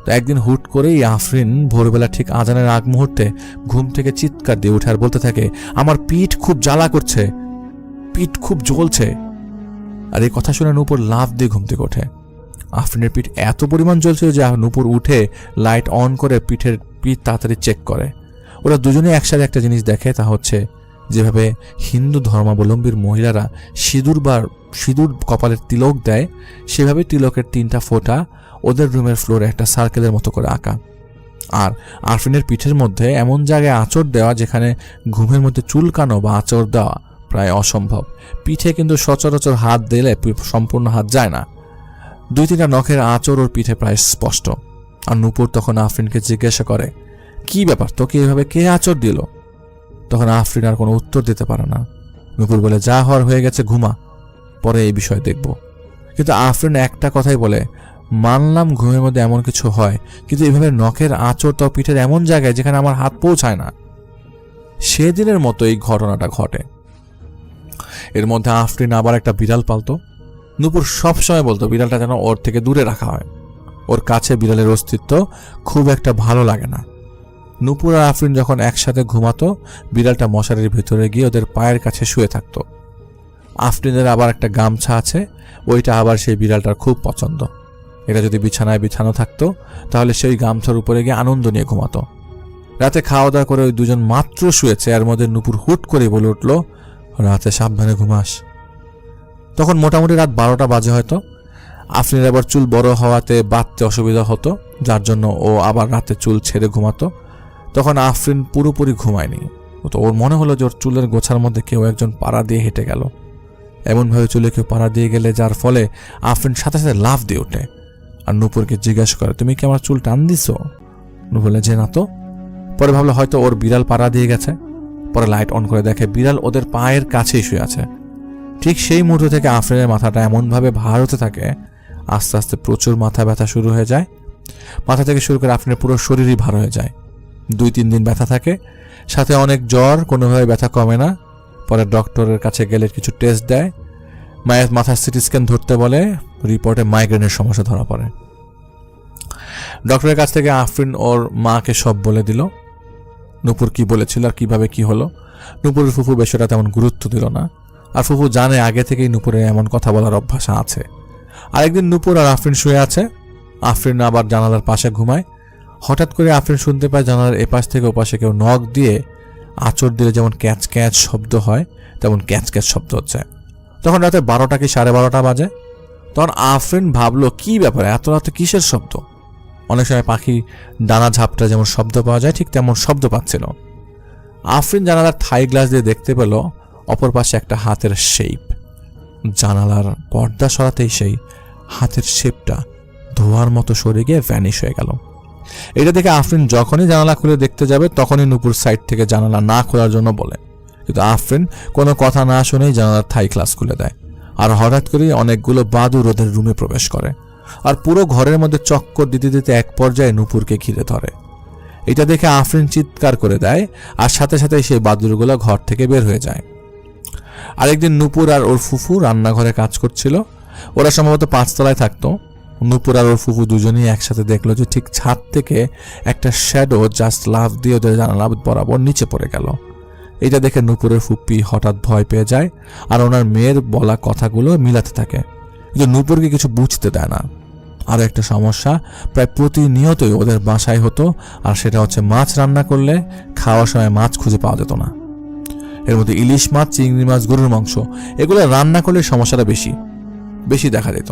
তো একদিন হুট করেই আফরিন ভোরবেলা ঠিক আজানের আগ মুহূর্তে ঘুম থেকে চিৎকার দিয়ে উঠে আর বলতে থাকে, আমার পিঠ খুব জ্বালা করছে, পিঠ খুব জ্বলছে। আর এই কথা শুনে নূপুর লাফ দিয়ে ঘুম থেকে ওঠে। আফরিনের পিঠ এত পরিমাণ জ্বলছিল যে নূপুর উঠে লাইট অন করে পিঠ তাড়াতাড়ি চেক করে। ওরা দুজনে একসাথে একটা জিনিস দেখে, তা হচ্ছে যেভাবে হিন্দু ধর্মাবলম্বীর মহিলারা সিঁদুর কপালের তিলক দেয়, সেভাবে তিলকের 3টা ফোঁটা ওদের রুমের ফ্লোরে একটা সার্কেলের মতো করে আঁকা। আর আফরিনের পিঠের মধ্যে এমন জায়গায় আঁচড় দেওয়া যেখানে ঘুমের মধ্যে চুলকানো বা আঁচড় দেওয়া প্রায় অসম্ভব। পিঠে কিন্তু সচরাচর হাত দিলে সম্পূর্ণ হাত যায় না। 2-3টা নখের আঁচড় ওর পিঠে প্রায় স্পষ্ট। আর নূপুর তখন আফরিনকে জিজ্ঞাসা করে, কি ব্যাপার, তোকে এভাবে কে আঁচড় দিল? তখন আফরিন আর কোনো উত্তর দিতে পারে না। নূপুর বলে, যা হওয়ার হয়ে গেছে, ঘুমা, পরে এই বিষয় দেখব। কিন্তু আফরিন একটা কথাই বলে, মানলাম ঘুমের মধ্যে এমন কিছু হয়, কিন্তু এভাবে নখের আঁচড় তো পিঠের এমন জায়গায় যেখানে আমার হাত পৌঁছায় না। সেদিনের মতো এই ঘটনাটা ঘটে। এর মধ্যে আফরিন আবার একটা বিড়াল পালতো। নূপুর সবসময় বলতো বিড়ালটা যেন ওর থেকে দূরে রাখা হয়, ওর কাছে বিড়ালের অস্তিত্ব খুব একটা ভালো লাগে না। নূপুর আর আফরিন যখন একসাথে ঘুমাতো, বিড়ালটা মশারির ভেতরে গিয়ে ওদের পায়ের কাছে শুয়ে থাকতো। আফরিনের আবার একটা গামছা আছে, ওইটা আবার সেই বিড়ালটার খুব পছন্দ। এটা যদি বিছানায় বিছানো থাকতো তাহলে সেই গামছার উপরে গিয়ে আনন্দ নিয়ে ঘুমাতো। রাতে খাওয়া দাওয়া করে ওই দুজন মাত্র শুয়েছে, এর মধ্যে নূপুর হুট করে বলে উঠল, রাতে সাবধানে ঘুমাস। তখন মোটামুটি রাত 12টা বাজে হয়তো। আফরিনের আবার চুল বড় হওয়াতে বাঁধতে অসুবিধা হতো, যার জন্য ও আবার রাতে চুল ছেড়ে ঘুমাতো। তখন আফরিন পুরোপুরি ঘুমায়নি। তো ওর মনে হলো যে ওর চুলের গোছার মধ্যে কেউ একজন পাড়া দিয়ে হেঁটে গেল। এমনভাবে চুলে কেউ পাড়া দিয়ে গেলে যার ফলে আফরিন সাথে সাথে লাফ দিয়ে ওঠে আর নূপুরকে জিজ্ঞাসা করে, তুমি কি আমার চুল টান দিছো? নূপুর বলে, যে না তো। পরে ভাবলো হয়তো ওর বিড়াল পাড়া দিয়ে গেছে। পরে লাইট অন করে দেখে বিড়াল ওদের পায়ের কাছেই শুয়ে আছে। ঠিক সেই মুহূর্ত থেকে আফরিনের মাথাটা এমনভাবে ভার হতে থাকে, আস্তে আস্তে প্রচুর মাথা ব্যথা শুরু হয়ে যায়। মাথা থেকে শুরু করে আফরিনের পুরো শরীরই ভার হয়ে যায়। 2-3 দিন ব্যথা থাকে, সাথে অনেক জ্বর, কোনোভাবে ব্যথা কমে না। পরে ডক্টরের কাছে গেলে কিছু টেস্ট দেয়, মায়ের মাথার সিটি স্ক্যান ধরতে বলে, রিপোর্টে মাইগ্রেনের সমস্যা ধরা পড়ে। ডক্টরের কাছ থেকে আফরিন ওর মাকে সব বলে দিল, নূপুর কি বলেছিল আর কিভাবে কি হলো। নূপুরের ফুফু বিষয়টা তেমন গুরুত্ব দিল না, আর ফুফু জানে আগে থেকেই নূপুরের এমন কথা বলার অভ্যাস আছে। আরেকদিন নূপুর আর আফরিন শুয়ে আছে, আফরিন আবার জানালার পাশে ঘুমায়। হঠাৎ করে আফরিন শুনতে পায় জানালার এপাশ থেকে ওপাশে কেউ নখ দিয়ে আঁচড় দিলে যেমন ক্যাচ ক্যাচ শব্দ হয়, তেমন ক্যাচ ক্যাচ শব্দ হচ্ছে। তখন রাতে 12টা কি 12:30 বাজে। তখন আফরিন ভাবলো, কি ব্যাপার, এত রাতে কিসের শব্দ? অনেক সময় পাখি ডানা ঝাপটা যেমন শব্দ পাওয়া যায়, ঠিক তেমন শব্দ পাচ্ছিল। আফরিন জানালার থাই গ্লাস দিয়ে দেখতে পেল অপর পাশে একটা হাতের শেপ। জানালার পর্দা সরাতেই সেই হাতের শেপটা ধোয়ার মতো সরে গিয়ে ভ্যানিশ হয়ে গেল। এটা দেখে আফরিন যখনই জানালা খুলে দেখতে যাবে তখনই নূপুর সাইড থেকে জানালা না খোলার জন্য বলে, কিন্তু আফরিন কোনো কথা না শুনেই জানালার থাই গ্লাস খুলে দেয়। আর হঠাৎ করেই অনেকগুলো বাদুড় ওদের রুমে প্রবেশ করে, আর পুরো ঘরের মধ্যে চক্কর দিতে দিতে এক পর্যায়ে নূপুরকে ঘিরে ধরে। এটা দেখে আফরিন চিৎকার করে দেয়, আর সাথে সাথে সেই বাদুড়গুলো ঘর থেকে বের হয়ে যায়। আরেকদিন নূপুর আর ওর ফুফু রান্নাঘরে কাজ করছিল। ওরা সম্ভবত 5 তলায় থাকতো। নূপুর আর ওর ফুফু দুজনেই একসাথে দেখলো যে ঠিক ছাদ থেকে একটা শ্যাডো জাস্ট লাফ দিয়ে ওদের জানালা বরাবর নিচে পড়ে গেল। এটা দেখে নূপুরের ফুপ্পি হঠাৎ ভয় পেয়ে যায়, আর ওনার মেয়ের বলা কথাগুলো মিলাতে থাকে, কিন্তু নূপুরকে কিছু বুঝতে দেয় না। আরও একটা সমস্যা প্রায় প্রতিনিয়তই ওদের বাসায় হতো, আর সেটা হচ্ছে মাছ রান্না করলে খাওয়ার সময় মাছ খুঁজে পাওয়া যেত না। এর মধ্যে ইলিশ মাছ, চিংড়ি মাছ, গরুর মাংস, এগুলো রান্না করলে সমস্যাটা বেশি দেখা যেত।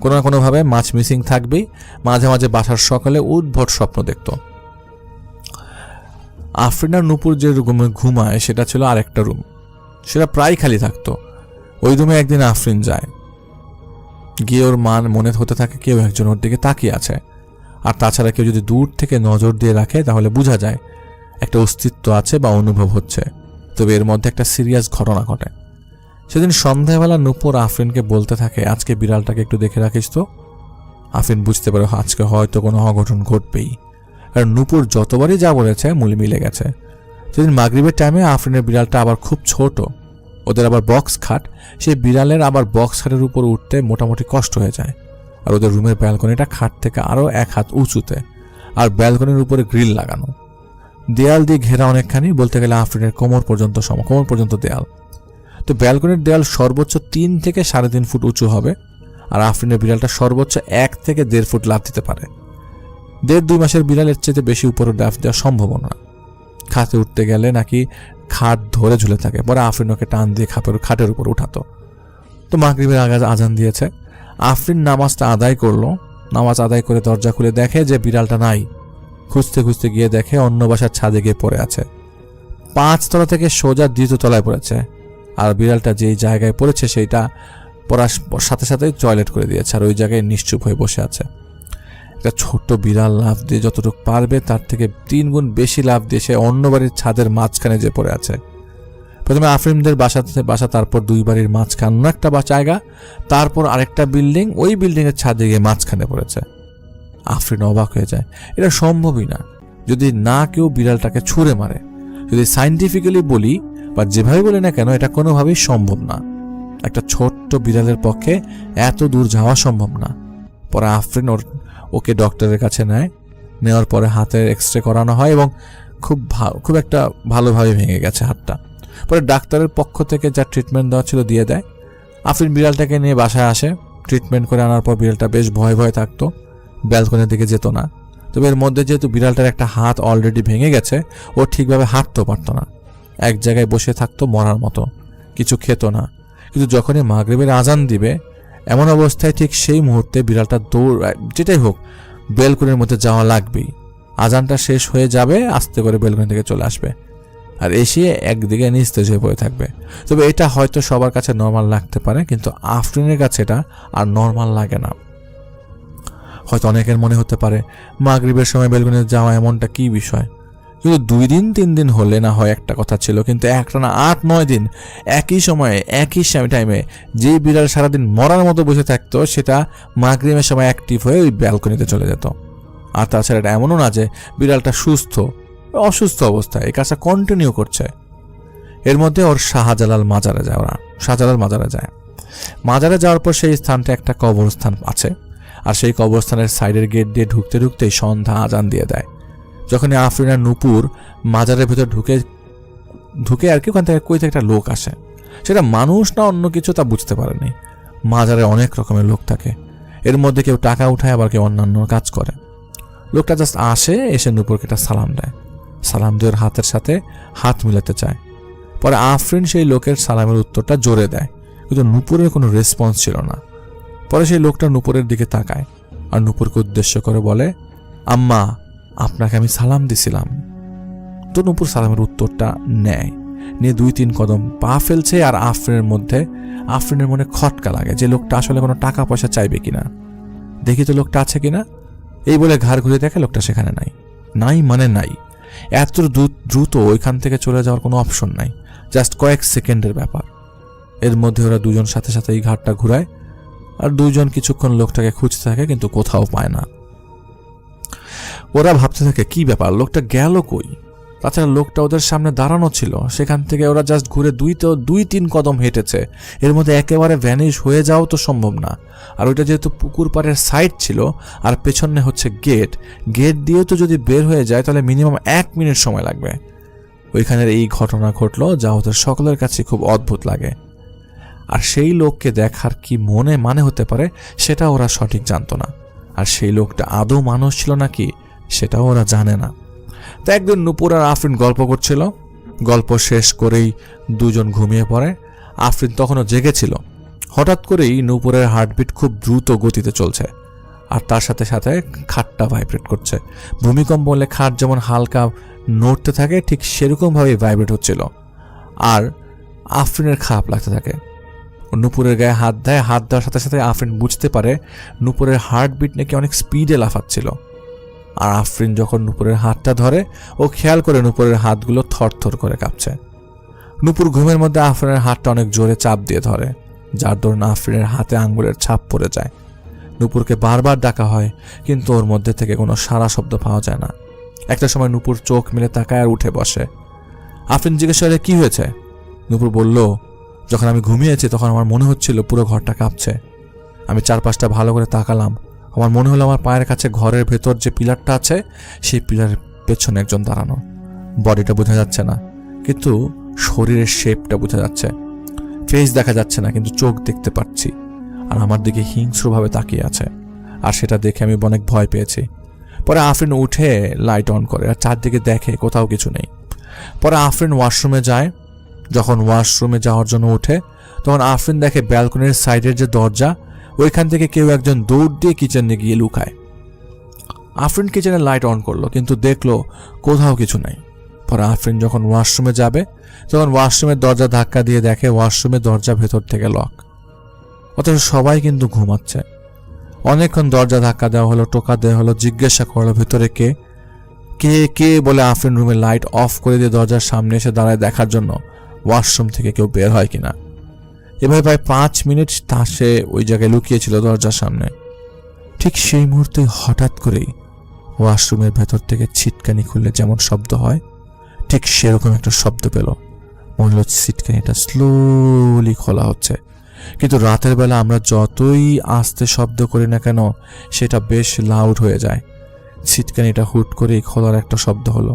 কোনো না কোনোভাবে মাছ মিসিং থাকবেই। মাঝে মাঝে বাসার সকালে উদ্ভট স্বপ্ন দেখত। আফরিন আর নূপুর যে রুমে ঘুমায় সেটা ছিল আরেকটা রুম, সেটা প্রায় খালি থাকতো। ওই রুমে একদিন আফরিন যায়, গিয়ে ওর মনে হতে থাকে কেউ একজন ওর দিকে তাকিয়ে আছে। আর তাছাড়া কেউ যদি দূর থেকে নজর দিয়ে রাখে তাহলে বোঝা যায় একটা অস্তিত্ব আছে বা অনুভব হচ্ছে। তবে এর মধ্যে একটা সিরিয়াস ঘটনা ঘটে। সেদিন সন্ধ্যাবেলা নূপুর আফরিনকে বলতে থাকে, আজকে বিড়ালটাকে একটু দেখে রাখিস তো। আফরিন বুঝতে পারে আজকে হয়তো কোনো অঘটন ঘটবেই, কারণ নূপুর যতবারই যা বলেছে মূলে মিলে গেছে। সেদিন মাগরিবের টাইমে আফরিনের বিড়ালটা আবার খুব ছোট, ওদের আবার বক্স খাট, সেই বিড়ালের আবার বক্স খাটের উপর উঠতে মোটামুটি কষ্ট হয়ে যায়। আর ওদের রুমের ব্যালকনিটা খাট থেকে আরও 1 হাত উঁচুতে, আর ব্যালকনির উপরে গ্রিল লাগানো, দেয়াল দিয়ে ঘেরা অনেকখানি, বলতে গেলে আফরিনের কোমর পর্যন্ত দেয়াল। তো ব্যালকনির দেয়াল সর্বোচ্চ 3 থেকে 3.5 ফুট উঁচু হবে, আর আফরিনের বিড়ালটা সর্বোচ্চ 1 থেকে 1.5 ফুট লাফ দিতে পারে। 1.5-2 মাসের বিড়ালের চেয়ে বেশি উপরে লাফ দেওয়া সম্ভব না। খাটে উঠতে গেলে নাকি খাট ধরে ঝুলে থাকে, পরে আফরিন ওকে টান দিয়ে খাটের উপর উঠাতো। তো মাগরিবের আগে আজান দিয়েছে, আফরিন নামাজটা আদায় করলো। নামাজ আদায় করে দরজা খুলে দেখে যে বিড়ালটা নাই। খুঁজতে খুঁজতে গিয়ে দেখে অন্য বাসার ছাদে গিয়ে পড়ে আছে। 5 তলা থেকে সোজা 2 তলায় পড়েছে। আর বিড়ালটা যেই জায়গায় পড়েছে সেইটা পড়ার সাথে সাথেই টয়লেট করে দিয়েছে, আর ওই জায়গায় নিশ্চুপ হয়ে বসে আছে। একটা ছোট্ট বিড়াল লাফ দিয়ে যতটুকু পারবে তার থেকে 3 গুণ বেশি লাফ দিয়ে সে অন্য বাড়ির ছাদের মাঝখানে যে পড়ে আছে। প্রথমে আফরিনদের বাসা, তারপর 2 বাড়ির মাঝখানে অন্য একটা জায়গা, তারপর আরেকটা বিল্ডিং, ওই বিল্ডিংয়ের ছাদে গিয়ে মাঝখানে পড়েছে। আফরিন অবাক হয়ে যায়, এটা সম্ভবই না যদি না কেউ বিড়ালটাকে ছুঁড়ে মারে। যদি সাইন্টিফিক্যালি বলি বা যেভাবে বলি না কেন, এটা কোনোভাবেই সম্ভব না। একটা ছোট্ট বিড়ালের পক্ষে এত দূর যাওয়া সম্ভব না। পরে আফরিন ওকে ডক্টরের কাছে নেওয়ার পরে হাতের এক্সরে করানো হয় এবং খুব একটা ভালোভাবে ভেঙে গেছে হাতটা। পরে ডাক্তারের পক্ষ থেকে যা ট্রিটমেন্ট দেওয়া ছিল দিয়ে দেয়। আফরিন বিড়ালটাকে নিয়ে বাসায় আসে। ট্রিটমেন্ট করে আনার পর বিড়ালটা বেশ ভয় ভয় থাকতো, ব্যালকনির দিকে যেত না। তবে এর মধ্যে যেহেতু বিড়ালটার একটা হাত অলরেডি ভেঙে গেছে, ও ঠিকভাবে হাঁটতেও পারতো না। এক জায়গায় বসে থাকতো মরার মতো, কিছু খেত না। কিন্তু যখনই মাগরিবের আজান দিবে, এমন অবস্থায় ঠিক সেই মুহূর্তে বিড়ালটা যেটাই হোক ব্যালকনির মধ্যে যাওয়া লাগবেই। আজানটা শেষ হয়ে যাবে, আস্তে করে ব্যালকনি থেকে চলে আসবে আর এসে একদিকে নিস্তেজ হয়ে পড়ে থাকবে। তবে এটা হয়তো সবার কাছে নর্মাল লাগতে পারে, কিন্তু আফরিনের কাছে এটা আর নর্মাল লাগে না। হয়তো অনেকের মনে হতে পারে মাগরিবের সময় ব্যালকনিতে যাওয়া এমনটা কি বিষয়, কিন্তু 2 দিন 3 দিন হলে না হয় একটা কথা ছিল, কিন্তু একটানা 8-9 দিন একই সময়ে একই টাইমে যে বিড়াল সারাদিন মরার মতো বসে থাকতো, সেটা মাগরিবের সময় অ্যাক্টিভ হয়ে ওই ব্যালকনিতে চলে যেত। আর তাছাড়া এটা এমনও না যে বিড়ালটা অসুস্থ অবস্থায় এই কাজটা কন্টিনিউ করছে। এর মধ্যে ওর শাহজালাল মাজারে যায়। মাজারে যাওয়ার পর সেই স্থানটা একটা কবরস্থান আছে, আর সেই কবরস্থানের সাইডের গেট দিয়ে ঢুকতে ঢুকতেই সন্ধ্যা আজান দিয়ে দেয়। যখন আফরিন আর নূপুর মাজারের ভেতর ঢুকে আর কি, ওখান থেকে কই থেকে একটা লোক আসে। সেটা মানুষ না অন্য কিছু তা বুঝতে পারেনি। মাজারে অনেক রকমের লোক থাকে, এর মধ্যে কেউ টাকা উঠায়, আবার কেউ অন্যান্য কাজ করে। লোকটা জাস্ট আসে, এসে নূপুরকে একটা সালাম দেয়। সালাম দিয়ে ওর হাতের সাথে হাত মিলাতে চায়। পরে আফরিন সেই লোকের সালামের উত্তরটা জোরে দেয়, কিন্তু নূপুরের কোনো রেসপন্স ছিল না। পরে সেই লোকটা নূপুরের দিকে তাকায় আর নূপুরকে উদ্দেশ্য করে বলে, আম্মা, আপনাকে আমি সালাম দিছিলাম। তো নূপুর সালামের উত্তরটা নিয়ে 2-3 কদম পা ফেলছে। আর আফরিনের মনে খটকা লাগে যে লোকটা আসলে কোনো টাকা পয়সা চাইবে কিনা, দেখি তো লোকটা আছে কিনা। এই বলে ঘাড় ঘুরে দেখে লোকটা সেখানে নাই। এত দ্রুত ওইখান থেকে চলে যাওয়ার কোনো অপশন নাই, জাস্ট কয়েক সেকেন্ডের ব্যাপার। এর মধ্যে ওরা 2জন সাথে সাথে এই ঘাটটা ঘুরায়, আর 2জন কিছুক্ষণ লোকটাকে খুঁজতে থাকে, কিন্তু কোথাও পায় না। ওরা ভাবতে থাকে কি ব্যাপার, লোকটা গেল কই। তাছাড়া লোকটা ওদের সামনে দাঁড়ানো ছিল, সেখান থেকে ওরা জাস্ট ঘুরে 2-3 কদম হেঁটেছে। এর মধ্যে একেবারে ভ্যানিশ হয়ে যাওয়া তো সম্ভব না। আর ওইটা যেহেতু পুকুর পাড়ের সাইড ছিল, আর পেছনে হচ্ছে গেট দিয়েও তো যদি বের হয়ে যায় তাহলে মিনিমাম 1 মিনিট সময় লাগবে। ওইখানের এই ঘটনা ঘটলো, যা ওদের সকলের কাছে খুব অদ্ভুত লাগে। আর সেই লোককে দেখার কি মানে হতে পারে সেটা ওরা সঠিক জানতো না। আর সেই লোকটা আদৌ মানুষ ছিল নাকি সেটাও ওরা জানে না। তো একদিন নূপুর আর আফরিন গল্প করছিল। গল্প শেষ করেই 2জন ঘুমিয়ে পড়ে। আফরিন তখনও জেগেছিল। হঠাৎ করেই নূপুরের হার্টবিট খুব দ্রুত গতিতে চলছে, আর তার সাথে সাথে খাটটা ভাইব্রেট করছে। ভূমিকম্প হলে খাট যেমন হালকা নড়তে থাকে, ঠিক সেরকমভাবেই ভাইব্রেট হচ্ছিল। আর আফরিনের খারাপ লাগতে থাকে। নূপুরের গায়ে হাত দেয়। হাত দেওয়ার সাথে সাথে আফরিন বুঝতে পারে নূপুরের হার্টবিট নাকি অনেক স্পিডে লাফাচ্ছিল। আর আফরিন যখন নূপুরের হাতটা ধরে, ও খেয়াল করে নূপুরের হাতগুলো থরথর করে কাঁপছে। নূপুর ঘুমের মধ্যে আফরিনের হাতটা অনেক জোরে চাপ দিয়ে ধরে, যার দরুন আফরিনের হাতে আঙ্গুলের ছাপ পড়ে যায়। নূপুরকে বারবার ডাকা হয়, কিন্তু ওর মধ্যে থেকে কোনো সাড়া শব্দ পাওয়া যায় না। একটা সময় নূপুর চোখ মেলে তাকায় আর উঠে বসে। আফরিন জিজ্ঞেস করে, কি হয়েছে? নূপুর বলল, যখন আমি ঘুমিয়েছি তখন আমার মনে হচ্ছিল পুরো ঘরটা কাঁপছে। আমি চারপাশটা ভালো করে তাকালাম, আমার মনে হলো আমার পায়ের কাছে ঘরের ভেতর যে পিলারটা আছে সেই পিলারের পেছনে একজন দাঁড়ানো। বডিটা বোঝা যাচ্ছে না, কিন্তু শরীরের শেপটা বোঝা যাচ্ছে। ফেস দেখা যাচ্ছে না, কিন্তু চোখ দেখতে পাচ্ছি। আর আমার দিকে হিংস্রভাবে তাকিয়ে আছে, আর সেটা দেখে আমি অনেক ভয় পেয়েছি। পরে আফরিন উঠে লাইট অন করে আর চারদিকে দেখে কোথাও কিছু নেই। পরে আফরিন ওয়াশরুমে যায়। যখন ওয়াশরুমে যাওয়ার জন্য উঠে তখন আফরিন দেখে ব্যালকনির সাইডের যে দরজা, ওইখান থেকে কেউ একজন দৌড় দিয়ে কিচেনে গিয়ে লুকায়। আফরিন কিচেনে লাইট অন করলো, কিন্তু দেখলো কোথাও কিছু নাই। পরে আফরিন যখন ওয়াশরুমে যাবে তখন ওয়াশরুমের দরজা ধাক্কা দিয়ে দেখে ওয়াশরুমের দরজা ভেতর থেকে লক, অথচ সবাই কিন্তু ঘুমাচ্ছে। অনেকক্ষণ দরজা ধাক্কা দেওয়া হলো, টোকা দেওয়া হলো, জিজ্ঞাসা করলো ভেতরে কে কে কে বলে আফরিন রুমে লাইট অফ করে দিয়ে দরজার সামনে এসে দাঁড়ায় দেখার জন্য ওয়াশরুম থেকে কেউ বের হয় কিনা। এভাবে প্রায় 5 মিনিট সে ওই জায়গায় লুকিয়েছিল দরজার সামনে। ঠিক সেই মুহূর্তে হঠাৎ করেই ওয়াশরুমের ভেতর থেকে ছিটকানি খুললে যেমন শব্দ হয়, ঠিক সেরকম একটা শব্দ পেল। মনে হলো ছিটকানিটা স্লোলি খোলা হচ্ছে, কিন্তু রাতের বেলা আমরা যতই আস্তে শব্দ করি না কেন সেটা বেশ লাউড হয়ে যায়। ছিটকানিটা হুট করেই খোলার একটা শব্দ হলো,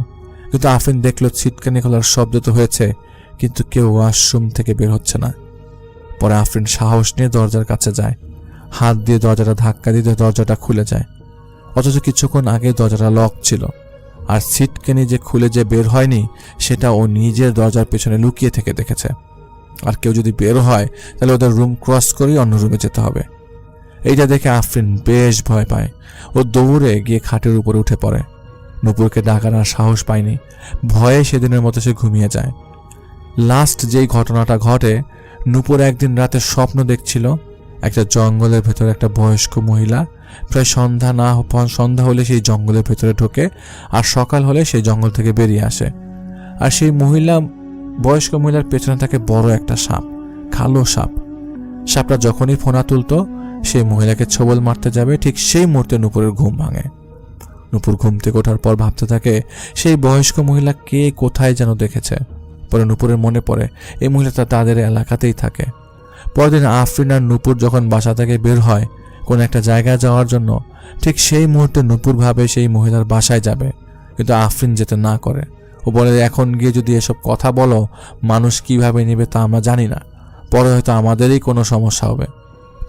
কিন্তু আফরিন দেখলো ছিটকানি খোলার শব্দ তো হয়েছে, কিন্তু কেউ ওয়াশরুম থেকে বের হচ্ছে না। পরে আফরিন সাহস নিয়ে দরজার কাছে যায়, হাত দিয়ে দরজাটা ধাক্কা দিতে দরজাটা খুলে যায়, অথচ কিছুক্ষণ আগে দরজাটা লক ছিল। আর ছিটকানি যে খুলে যে বের হয়নি সেটা ও নিজের দরজার পেছনে লুকিয়ে থেকে দেখেছে। আর কেউ যদি বের হয় তাহলে ওদের রুম ক্রস করেই অন্য রুমে যেতে হবে। এইটা দেখে আফরিন বেশ ভয় পায়। ও দৌড়ে গিয়ে খাটের উপরে উঠে পড়ে। নূপুরকে ডাকার আর সাহস পায়নি, ভয়ে সেদিনের মতো সে ঘুমিয়ে যায়। লাস্ট যেই ঘটনাটা ঘটে, নূপুর একদিন রাতে স্বপ্ন দেখছিল একটা জঙ্গলের ভেতরে একটা বয়স্ক মহিলা প্রায় সন্ধ্যা হলে সেই জঙ্গলের ভেতরে ঢোকে, আর সকাল হলে সেই জঙ্গল থেকে বেরিয়ে আসে। আর সেই বয়স্ক মহিলার পেছনে থাকে বড় একটা সাপ, কালো সাপ। সাপটা যখনই ফোনা তুলতো সেই মহিলাকে ছোবল মারতে যাবে, ঠিক সেই মুহূর্তে নূপুরের ঘুম ভাঙে। নূপুর ঘুম থেকে ওঠার পর ভাবতে থাকে সেই বয়স্ক মহিলা কে কোথায় যেন দেখেছে। পরে নূপুরের মনে পড়ে এই মহিলাটা তাদের এলাকাতেই থাকে। পরদিন আফরিন আর নূপুর যখন বাসা থেকে বের হয় কোনো একটা জায়গায় যাওয়ার জন্য, ঠিক সেই মুহূর্তে নূপুর ভাবে সেই মহিলার বাসায় যাবে, কিন্তু আফরিন যেতে না করে। ও বলে এখন গিয়ে যদি এসব কথা বলো মানুষ কিভাবে নেবে তা আমরা জানি না, পরে হয়তো আমাদেরই কোনো সমস্যা হবে।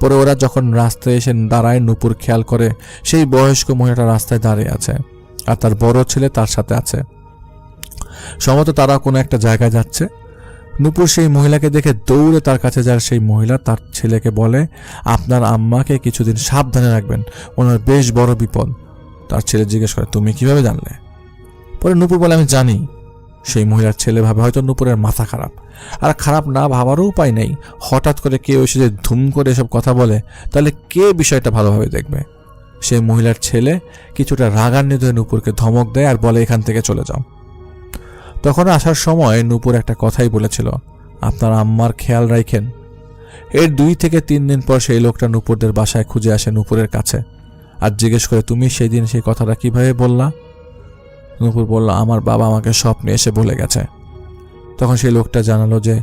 পরে ওরা যখন রাস্তায় এসে দাঁড়ায়, নূপুর খেয়াল করে সেই বয়স্ক মহিলাটা রাস্তায় দাঁড়িয়ে আছে আর তার বড় ছেলে তার সাথে আছে। সম্ভবত তারা কোনো একটা জায়গায় যাচ্ছে। নূপুর সেই মহিলাকে দেখে দৌড়ে তার কাছে যায়। সেই মহিলা তার ছেলেকে বলে আপনার আম্মাকে কিছুদিন সাবধানে রাখবেন, ওনার বেশ বড় বিপদ। তার ছেলে জিজ্ঞেস করে তুমি কিভাবে জানলে? পরে নূপুর বলে আমি জানি। সেই মহিলার ছেলে ভাবে হয়তো নূপুরের মাথা খারাপ, আর খারাপ না ভাবারও উপায় নেই। হঠাৎ করে কেউ এসে যে ধুম করে এসব কথা বলে তাহলে কে বিষয়টা ভালোভাবে দেখবে। সেই মহিলার ছেলে কিছুটা রাগান্বিত হয়ে নূপুরকে ধমক দেয় আর বলে এখান থেকে চলে যাও। তখন আসার সময় নূপুর একটা কথাই বলেছিল, আপনার আম্মার খেয়াল রাখেন। এর 2 থেকে 3 দিন পর সেই লোকটা নূপুরদের বাসায় খুঁজে আসে নূপুরের কাছে আর জিজ্ঞেস করে তুমি সেই দিন সেই কথাটা কিভাবে বললা? নূপুর বলল আমার বাবা আমাকে স্বপ্নে এসে বলে গেছে। তখন সেই লোকটা জানালো যে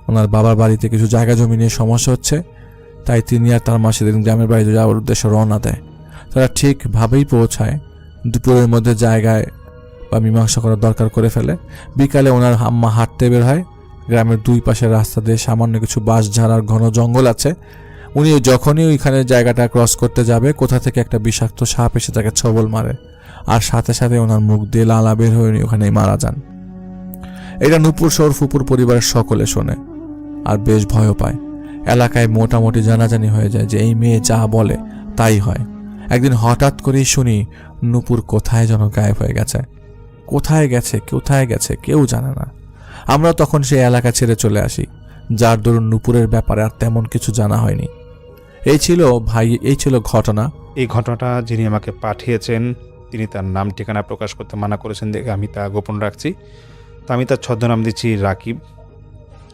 ওনার বাবার বাড়িতে কিছু জায়গা জমি নিয়ে সমস্যা হচ্ছে, তাই তিনি আর তার মা সেদিন গ্রামের বাড়িতে যাওয়ার উদ্দেশ্যে রওনা দেয়। তারা ঠিকভাবেই পৌঁছায়। দুপুরের মধ্যে জায়গায় বা মীমাংসা করার দরকার করে ফেলে। বিকালে ওনার আম্মা হাঁটতে বের হয়। গ্রামের 2 পাশের রাস্তা দিয়ে সামান্য কিছু বাঁশঝাড় আর ঘন জঙ্গল আছে। উনি যখনই ওইখানে জায়গাটা ক্রস করতে যাবে কোথা থেকে একটা বিষাক্ত সাপ এসে তাকে ছবল মারে, আর সাথে সাথে ওনার মুখ দিয়ে লালা বের হয়ে উনি ওখানেই মারা যান। এটা নূপুর সহ ফুপুর পরিবারের সকলে শোনে আর বেশ ভয় পায়। এলাকায় মোটামুটি জানাজানি হয়ে যায় যে এই মেয়ে যা বলে তাই হয়। একদিন হঠাৎ করেই শুনি নূপুর কোথায় যেন গায়েব হয়ে গেছে। কোথায় গেছে কেউ জানে না। আমরা তখন সেই এলাকা ছেড়ে চলে আসি, যার দরুন নূপুরের ব্যাপারে আর তেমন কিছু জানা হয়নি। এই ছিল ঘটনা। এই ঘটনাটা যিনি আমাকে পাঠিয়েছেন তিনি তার নাম ঠিকানা প্রকাশ করতে মানা করেছেন দেখে আমি তা গোপন রাখছি। তো আমি তার ছদ্মনাম দিচ্ছি রাকিব।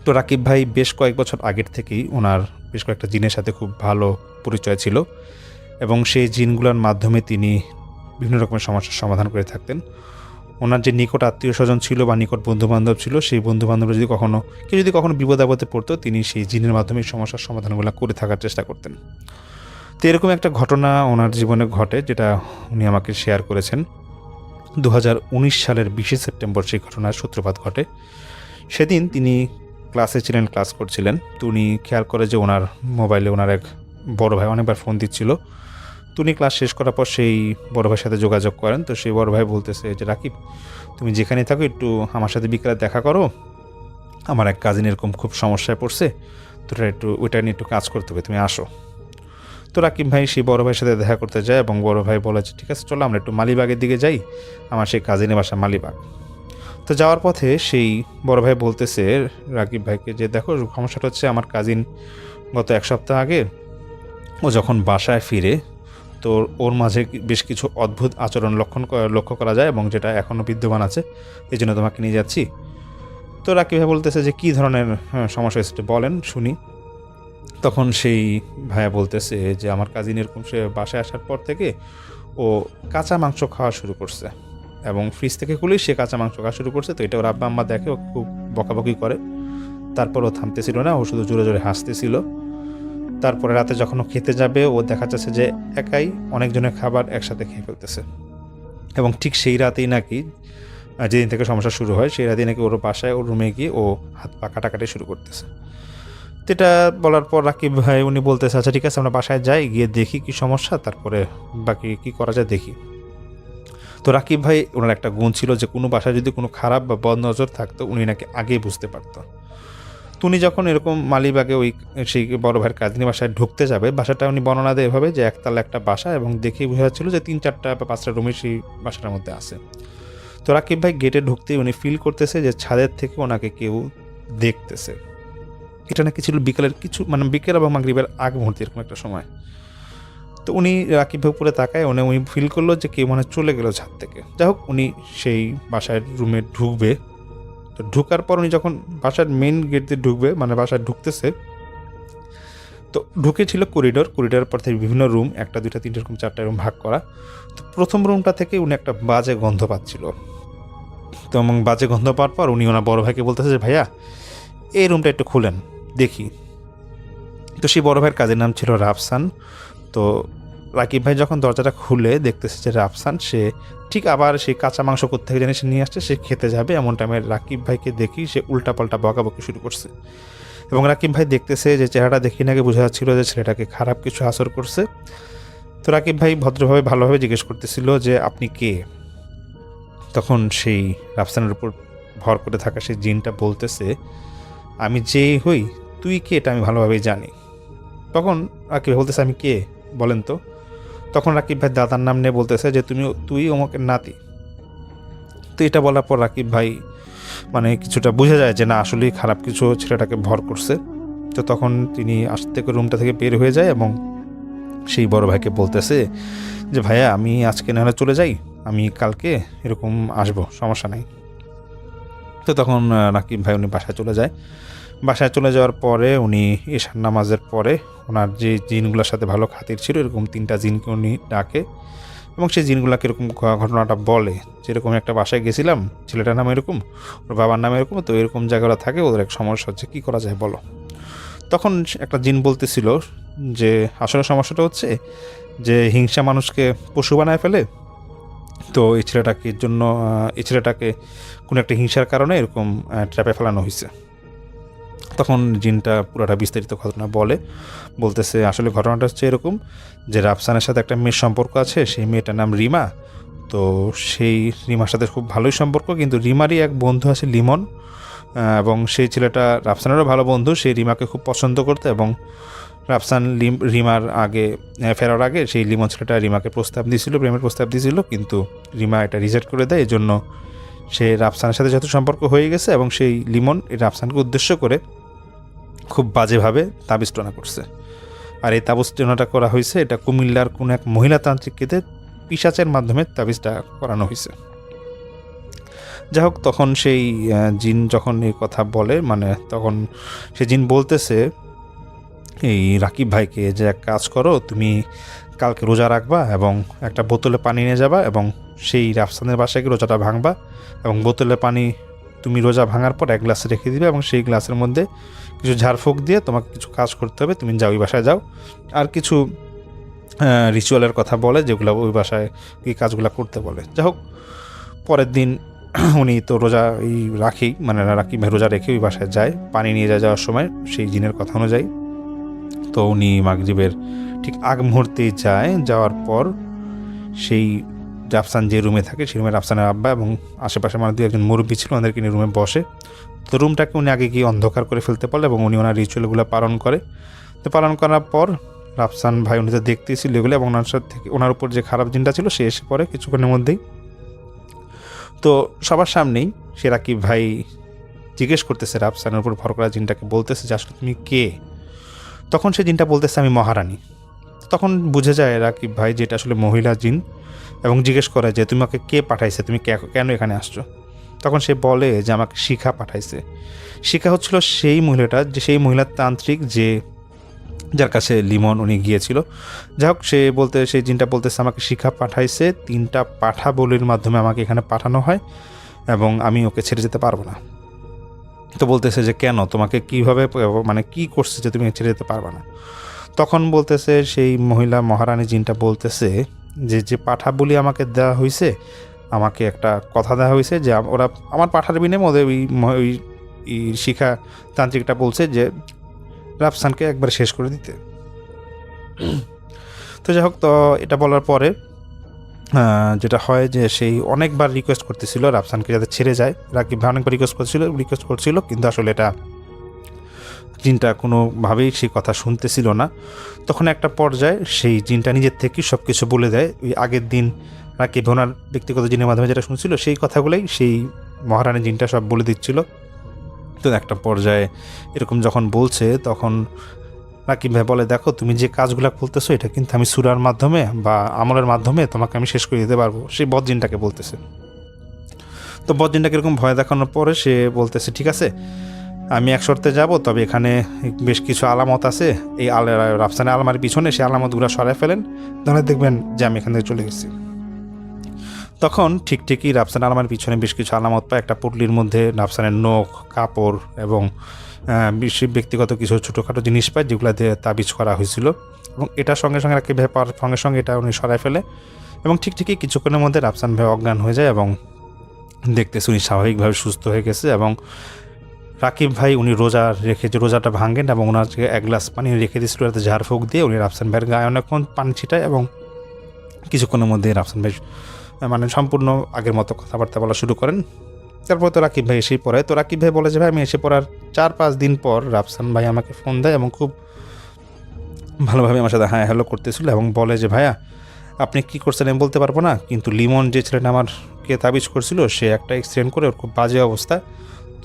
তো রাকিব ভাই বেশ কয়েক বছর আগের থেকেই ওনার বেশ কয়েকটা জিনের সাথে খুব ভালো পরিচয় ছিল এবং সেই জিনগুলোর মাধ্যমে তিনি বিভিন্ন রকমের সমস্যার সমাধান করে থাকতেন। ওনার যে নিকট আত্মীয় স্বজন ছিল বা নিকট বন্ধুবান্ধব ছিল, সেই বন্ধুবান্ধবরা যদি কখনো বিপদ আপদে পড়তো তিনি সেই জিনের মাধ্যমে সমস্যার সমাধানগুলো করে থাকার চেষ্টা করতেন। তো এরকম একটা ঘটনা ওনার জীবনে ঘটে যেটা উনি আমাকে শেয়ার করেছেন। 2019 সালের 20 সেপ্টেম্বর সেই ঘটনার সূত্রপাত ঘটে। সেদিন তিনি ক্লাসে ছিলেন, ক্লাস করছিলেন। তো উনি খেয়াল করে যে ওনার মোবাইলে ওনার এক বড় ভাই অনেকবার ফোন দিচ্ছিল। তো উনি ক্লাস শেষ করার পর সেই বড় ভাইয়ের সাথে যোগাযোগ করেন। তো সেই বড় ভাই বলতেছে যে রাকিব, তুমি যেখানে থাকো একটু আমার সাথে বিকেলে দেখা করো, আমার এক কাজিন এরকম খুব সমস্যায় পড়ছে, তো ওইটা নিয়ে একটু কাজ করতে হবে, তুমি আসো। তো রাকিব ভাই সেই বড় ভাইয়ের সাথে দেখা করতে যায় এবং বড় ভাই বলে যে ঠিক আছে চলো আমরা একটু মালিবাগের দিকে যাই, আমার সেই কাজিনের বাসা মালিবাগ। তো যাওয়ার পথে সেই বড় ভাই বলতেছে রাকিব ভাইকে যে দেখো সমস্যাটা হচ্ছে আমার কাজিন গত 1 সপ্তাহ আগে ও যখন বাসায় ফিরে, তো ওর মাঝে বেশ কিছু অদ্ভুত আচরণ লক্ষ্য করা যায় এবং যেটা এখনও বিদ্যমান আছে, এই জন্য তোমাকে নিয়ে যাচ্ছি। তো রাকিব ভাই বলতেছে যে কী ধরনের সমস্যা হয়েছে বলেন শুনি। তখন সেই ভাইয়া বলতেছে যে আমার কাজিন এরকম সে বাসায় আসার পর থেকে ও কাঁচা মাংস খাওয়া শুরু করছে এবং ফ্রিজ থেকে খুলেই সে কাঁচা মাংস খাওয়া শুরু করছে। তো এটা ওর আব্বা আম্মা দেখে, ও খুব বকাবকি করে, তারপর ও থামতেছিল না, ও শুধু জোরে জোরে হাসতেছিল। তারপরে রাতে যখন ও খেতে যাবে ও দেখা যাচ্ছে যে একাই অনেকজনের খাবার একসাথে খেয়ে ফেলতেছে এবং ঠিক সেই রাতেই নাকি যেদিন থেকে সমস্যা শুরু হয় সেই রাতেই নাকি ওর বাসায় ওর রুমে গিয়ে ও হাত পা কাটাকাটি শুরু করতেছে। তো এটা বলার পর রাকিব ভাই উনি বলতেছে আচ্ছা ঠিক আছে আমরা বাসায় যাই, গিয়ে দেখি কি সমস্যা, তারপরে বাকি কি করা যায় দেখি। তো রাকিব ভাই ওনার একটা গুণ ছিল যে কোনো বাসায় যদি কোনো খারাপ বা বদ নজর থাকতো উনি নাকি আগেই বুঝতে পারতো। তো উনি যখন এরকম মালিবাগে ওই সেই বড় ভাইয়ের কাজিনী বাসায় ঢুকতে যাবে, বাসাটা উনি বর্ণনা দেয় এভাবে যে একতলা একটা বাসা এবং দেখেই বোঝা যাচ্ছিল যে 3-4টা বা 5টা রুমই সেই বাসাটার মধ্যে আছে। তো রাকিব ভাই গেটে ঢুকতেই উনি ফিল করতেছে যে ছাদের থেকে ওনাকে কেউ দেখতেছে। এটা নাকি ছিল বিকেলের কিছু বিকেল এবং মাগরিবের আগ মুহূর্তে এরকম একটা সময়। তো উনি রাকিব ভাই উপরে তাকায়, উনি ফিল করলো যে কেউ চলে গেল ছাদ থেকে। যাই হোক উনি সেই বাসায় রুমে ঢুকবে, তো ঢুকার পর উনি যখন বাসার মেন গেট দিয়ে ঢুকবে বাসায় ঢুকতেছে, তো ঢুকেছিল করিডোর পর থেকে বিভিন্ন রুম, 1টা 2টা 3টা এরকম 4টা রুম ভাগ করা। তো প্রথম রুমটা থেকে উনি একটা বাজে গন্ধ পাচ্ছিল। তো এবং বাজে গন্ধ পাওয়ার পর উনি ওনার বড় ভাইকে বলতেছে যে ভাইয়া এই রুমটা একটু খুলেন দেখি। তো সেই বড় ভাইয়ের কাজের নাম ছিল রাফসান। তো রাকিব ভাই যখন দরজাটা খুলে দেখতেছে যে রাফসান সে ঠিক আবার সেই কাঁচা মাংস কোত্থেকে জানি সে নিয়ে আসছে, সে খেতে যাবে এমন টাইমে রাকিব ভাইকে দেখি সে উল্টাপাল্টা বকাবকি শুরু করছে এবং রাকিব ভাই দেখতেছে যে চেহারাটা দেখি নাকি বোঝা যাচ্ছিল যে ছেলেটাকে খারাপ কিছু আসর করছে। তো রাকিব ভাই ভদ্রভাবে ভালোভাবে জিজ্ঞেস করতেছিল যে আপনি কে। তখন সেই রাফসানের উপর ভর করে থাকা সেই জিনটা বলতেছে আমি যেই হই তুই কে এটা আমি ভালোভাবেই জানি। তখন রাকিব বলতেছে আমি কে বলেন তো। তখন রাকিব ভাই দাদার নাম নিয়ে বলতেছে যে তুই অমুকের নাতি। তো এটা বলার পর রাকিব ভাই কিছুটা বোঝা যায় যে না আসলেই খারাপ কিছু ছেলেটাকে ভর করছে। তো তখন তিনি আস্তে থেকে রুমটা থেকে বের হয়ে যায় এবং সেই বড় ভাইকে বলতেছে যে ভাইয়া আমি আজকে না হলে চলে যাই, আমি কালকে এরকম আসবো, সমস্যা নাই। তো তখন রাকিব ভাই উনি বাসায় চলে যায়। বাসায় চলে যাওয়ার পরে উনি এশার নামাজের পরে ওনার যে জিনগুলোর সাথে ভালো খাতির ছিল এরকম 3টা জিনকে উনি ডাকে এবং সেই জিনগুলোকে এরকম ঘটনাটা বলে যেরকম একটা বাসায় গেছিলাম, ছেলেটার নাম এরকম, ওর বাবার নাম এরকম, তো এরকম জায়গাটা থাকে, ওদের এক সমস্যা হচ্ছে, কী করা যায় বলো। তখন একটা জিন বলতেছিল যে আসলে সমস্যাটা হচ্ছে যে হিংসা মানুষকে পশু বানায় ফেলে। তো এই ছেলেটাকে কোনো একটা হিংসার কারণে এরকম ট্র্যাপে ফেলানো হয়েছে। তখন জিনটা পুরোটা বিস্তারিত ঘটনা বলতেছে আসলে ঘটনাটা হচ্ছে এরকম যে রাফসানের সাথে একটা মেয়ের সম্পর্ক আছে, সেই মেয়েটার নাম রিমা। তো সেই রিমার সাথে খুব ভালোই সম্পর্ক, কিন্তু রিমারই এক বন্ধু আছে লিমন, এবং সেই ছেলেটা রাফসানেরও ভালো বন্ধু, সেই রিমাকে খুব পছন্দ করতো এবং রাফসান রিমার ফেরার আগে সেই লিমন ছেলেটা রিমাকে প্রেমের প্রস্তাব দিয়েছিল, কিন্তু রিমা এটা রিজেক্ট করে দেয়। এই জন্য সে রাফসানের সাথে যত সম্পর্ক হয়ে গেছে এবং সেই লিমন এই রাফসানকে উদ্দেশ্য করে খুব বাজেভাবে তাবিজ টোনা করছে। আর এই তাবিজ টোনাটা করা হয়েছে এটা কুমিল্লার কোনো এক মহিলা তান্ত্রিককে পিশাচের মাধ্যমে তাবিজটা করানো হয়েছে। যাই হোক তখন সেই জিন যখন এই কথা বলে তখন সেই জিন বলতেছে এই রাকিব ভাইকে যে এক কাজ করো, তুমি কালকে রোজা রাখবা এবং একটা বোতলে পানি নিয়ে যাবা এবং সেই রাফসানের বাসায় গিয়ে রোজাটা ভাঙবা এবং বোতলে পানি তুমি রোজা ভাঙার পর 1 গ্লাসে রেখে দিবে এবং সেই গ্লাসের মধ্যে কিছু ঝাড়ফুঁক দিয়ে তোমাকে কিছু কাজ করতে হবে, তুমি যাও ওই বাসায় যাও। আর কিছু রিচুয়ালের কথা বলে যেগুলো ওই বাসায় এই কাজগুলো করতে বলে। যাই হোক পরের দিন উনি তো রোজা রাখি ভাই রোজা রেখে ওই বাসায় যায়, পানি নিয়ে যাওয়ার সময় সেই জিনের কথা অনুযায়ী। তো তো উনি মাগরিবের ঠিক আগ মুহূর্তেই যাওয়ার পর সেই রাফসান যে রুমে থাকে সেই রুমে রাফসানের আব্বা এবং আশেপাশে মানে দু একজন মুরব্বী ছিল, ওদেরকে নিয়ে রুমে বসে। তো রুমটাকে উনি আগে গিয়ে অন্ধকার করে ফেলতে পারলো এবং উনি ওনার রিচুয়ালগুলো পালন করে। তো পালন করার পর রাফসান ভাই উনি তো দেখতেছিল এগুলো এবং ওনার সাথে থেকে ওনার উপর যে খারাপ জিনটা ছিল সে এসে পড়ে কিছুক্ষণের মধ্যেই। তো সবার সামনেই সে রাকিব ভাই জিজ্ঞেস করতেছে রাফসানের উপর ভর করা জিনটাকে, বলতেছে যে আসলে তুমি কে? তখন সে জিনটা বলতেছে আমি মহারানী। তখন বুঝে যায় রাকিব ভাই যে এটা আসলে মহিলা জিন এবং জিজ্ঞেস করে যে তোমাকে কে পাঠাইছে, তুমি কেন এখানে আসছো? তখন সে বলে যে আমাকে শিখা পাঠাইছে। শিখা হচ্ছিল সেই মহিলাটা, যে সেই মহিলার তান্ত্রিক যার কাছে লিমন উনি গিয়েছিল। যাই হোক সেই জিনটা বলতেছে আমাকে শিখা পাঠাইছে, 3টা পাঠা বলির মাধ্যমে আমাকে এখানে পাঠানো হয় এবং আমি ওকে ছেড়ে যেতে পারবো না। তো বলতেছে যে কেন, তোমাকে কিভাবে মানে কি করছে যে তুমি ছেড়ে যেতে পারবে না? তখন বলতেছে সেই মহিলা মহারানী জিনটা বলতেছে যে পাঠা বলি আমাকে দেওয়া হয়েছে, আমাকে একটা কথা দেওয়া হয়েছে যে ওরা আমার পাঠার বিনিময়ে ওদের ওই শিখা তান্ত্রিকটা বলছে যে রাফসানকে একবার শেষ করে দিতে। তো যাই হোক, তো এটা বলার পরে যেটা হয় যে সেই অনেকবার রিকোয়েস্ট করতেছিল রাফসানকে যাতে ছেড়ে যায়। রাকিব ভাই অনেকবার রিকোয়েস্ট করছিল কিন্তু আসলে এটা জিনটা কোনোভাবেই সেই কথা শুনতেছিল না। তখন একটা পর্যায়ে সেই জিনটা নিজের থেকেই সব কিছু বলে দেয়। ওই আগের দিন রাকিব ওনার ব্যক্তিগত জিনের মাধ্যমে যেটা শুনছিল সেই কথাগুলোই সেই মহারানী জিনটা সব বলে দিচ্ছিল। তো একটা পর্যায়ে এরকম যখন বলছে তখন রাকিব ভাই বলে দেখো তুমি যে কাজগুলো বলতেছো এটা কিন্তু আমি সূরার মাধ্যমে বা আমলের মাধ্যমে তোমাকে আমি শেষ করে দিতে পারবো, সেই বদজিনটাকে বলতেছে। তো বদজিনটাকে এরকম ভয় দেখানোর পরে সে বলতেছে ঠিক আছে আমি এক শর্তে যাব, তবে এখানে বেশ কিছু আলামত আছে, এই রাফসানের আলমারির পিছনে সেই আলামতগুলো সরাই ফেলেন, তাহলে দেখবেন যে আমি এখান থেকে চলে গেছি। তখন ঠিকই রাফসান আলমারির পিছনে বেশ কিছু আলামত পায়। একটা পুটলির মধ্যে রাফসানের নখ, কাপড় এবং ব্যক্তিগত কিছু ছোটোখাটো জিনিস পায় যেগুলো দিয়ে তাবিজ করা হয়েছিল এবং এটার সঙ্গে সঙ্গে রাকিব ভাই সঙ্গে সঙ্গে এটা উনি সরাই ফেলে এবং ঠিকই কিছুক্ষণের মধ্যে রাফসান ভাই অজ্ঞান হয়ে যায় এবং দেখতেছে উনি স্বাভাবিকভাবে সুস্থ হয়ে গেছে। এবং রাকিব ভাই উনি রোজাটা ভাঙেন এবং ওনার এক গ্লাস পানি রেখে দিয়েছিল, যাতে ঝাড়ফুঁক দিয়ে উনি রাফসান ভাইয়ের গায়ে অনেকক্ষণ পানি ছিটায় এবং কিছুক্ষণের মধ্যে রাফসান ভাই মানে সম্পূর্ণ আগের মতো কথাবার্তা বলা শুরু করেন। তারপর তো রাকিব ভাই এসেই পড়ে। তো রাকিব ভাই বলে যে ভাই আমি এসে পড়ার 4-5 দিন পর রাফসান ভাই আমাকে ফোন দেয় এবং খুব ভালোভাবে আমার সাথে হ্যাঁ হ্যালো করতেছিল এবং বলে যে ভাইয়া আপনি কি করছেন আমি বলতে পারবো না, কিন্তু লিমন যে ছেলেটা আমারকে তাবিজ করছিল সে একটা অ্যাক্সিডেন্ট করে ওর খুব বাজে অবস্থা,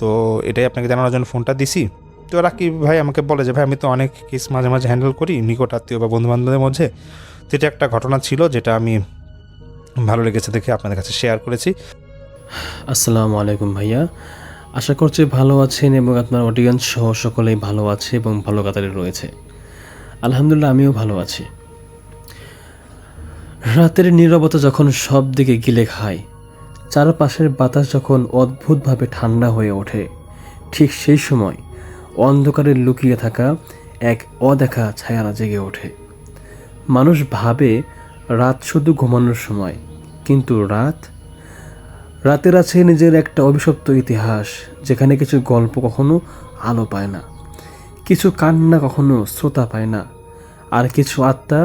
তো এটাই আপনাকে জানানোর জন্য ফোনটা দিছি। তো রাকিব ভাই আমাকে বলে যে ভাই আমি তো অনেক কেস মাঝে মাঝে হ্যান্ডেল করি নিকট আত্মীয় বা বন্ধুবান্ধবদের মধ্যে, তো এটা একটা ঘটনা ছিল যেটা আমি ভালো লেগেছে দেখে আপনাদের কাছে শেয়ার করেছি। আসসালামু আলাইকুম ভাইয়া, আশা করছি ভালো আছেন এবং আপনার অডিয়েন্স সহ সকলেই ভালো আছে এবং ভালো কাতারে রয়েছে। আলহামদুলিল্লাহ আমিও ভালো আছি। রাতের নীরবতা যখন সব দিকে গিলে খায়, চারপাশের বাতাস যখন অদ্ভুতভাবে ঠান্ডা হয়ে ওঠে, ঠিক সেই সময় অন্ধকারে লুকিয়ে থাকা এক অদেখা ছায়ারা জেগে ওঠে। মানুষ ভাবে রাত শুধু ঘুমানোর সময়, কিন্তু রাতের আছে নিজের একটা অভিশপ্ত ইতিহাস, যেখানে কিছু গল্প কখনো আলো পায় না, কিছু কান্না কখনো শ্রোতা পায় না, আর কিছু আত্মা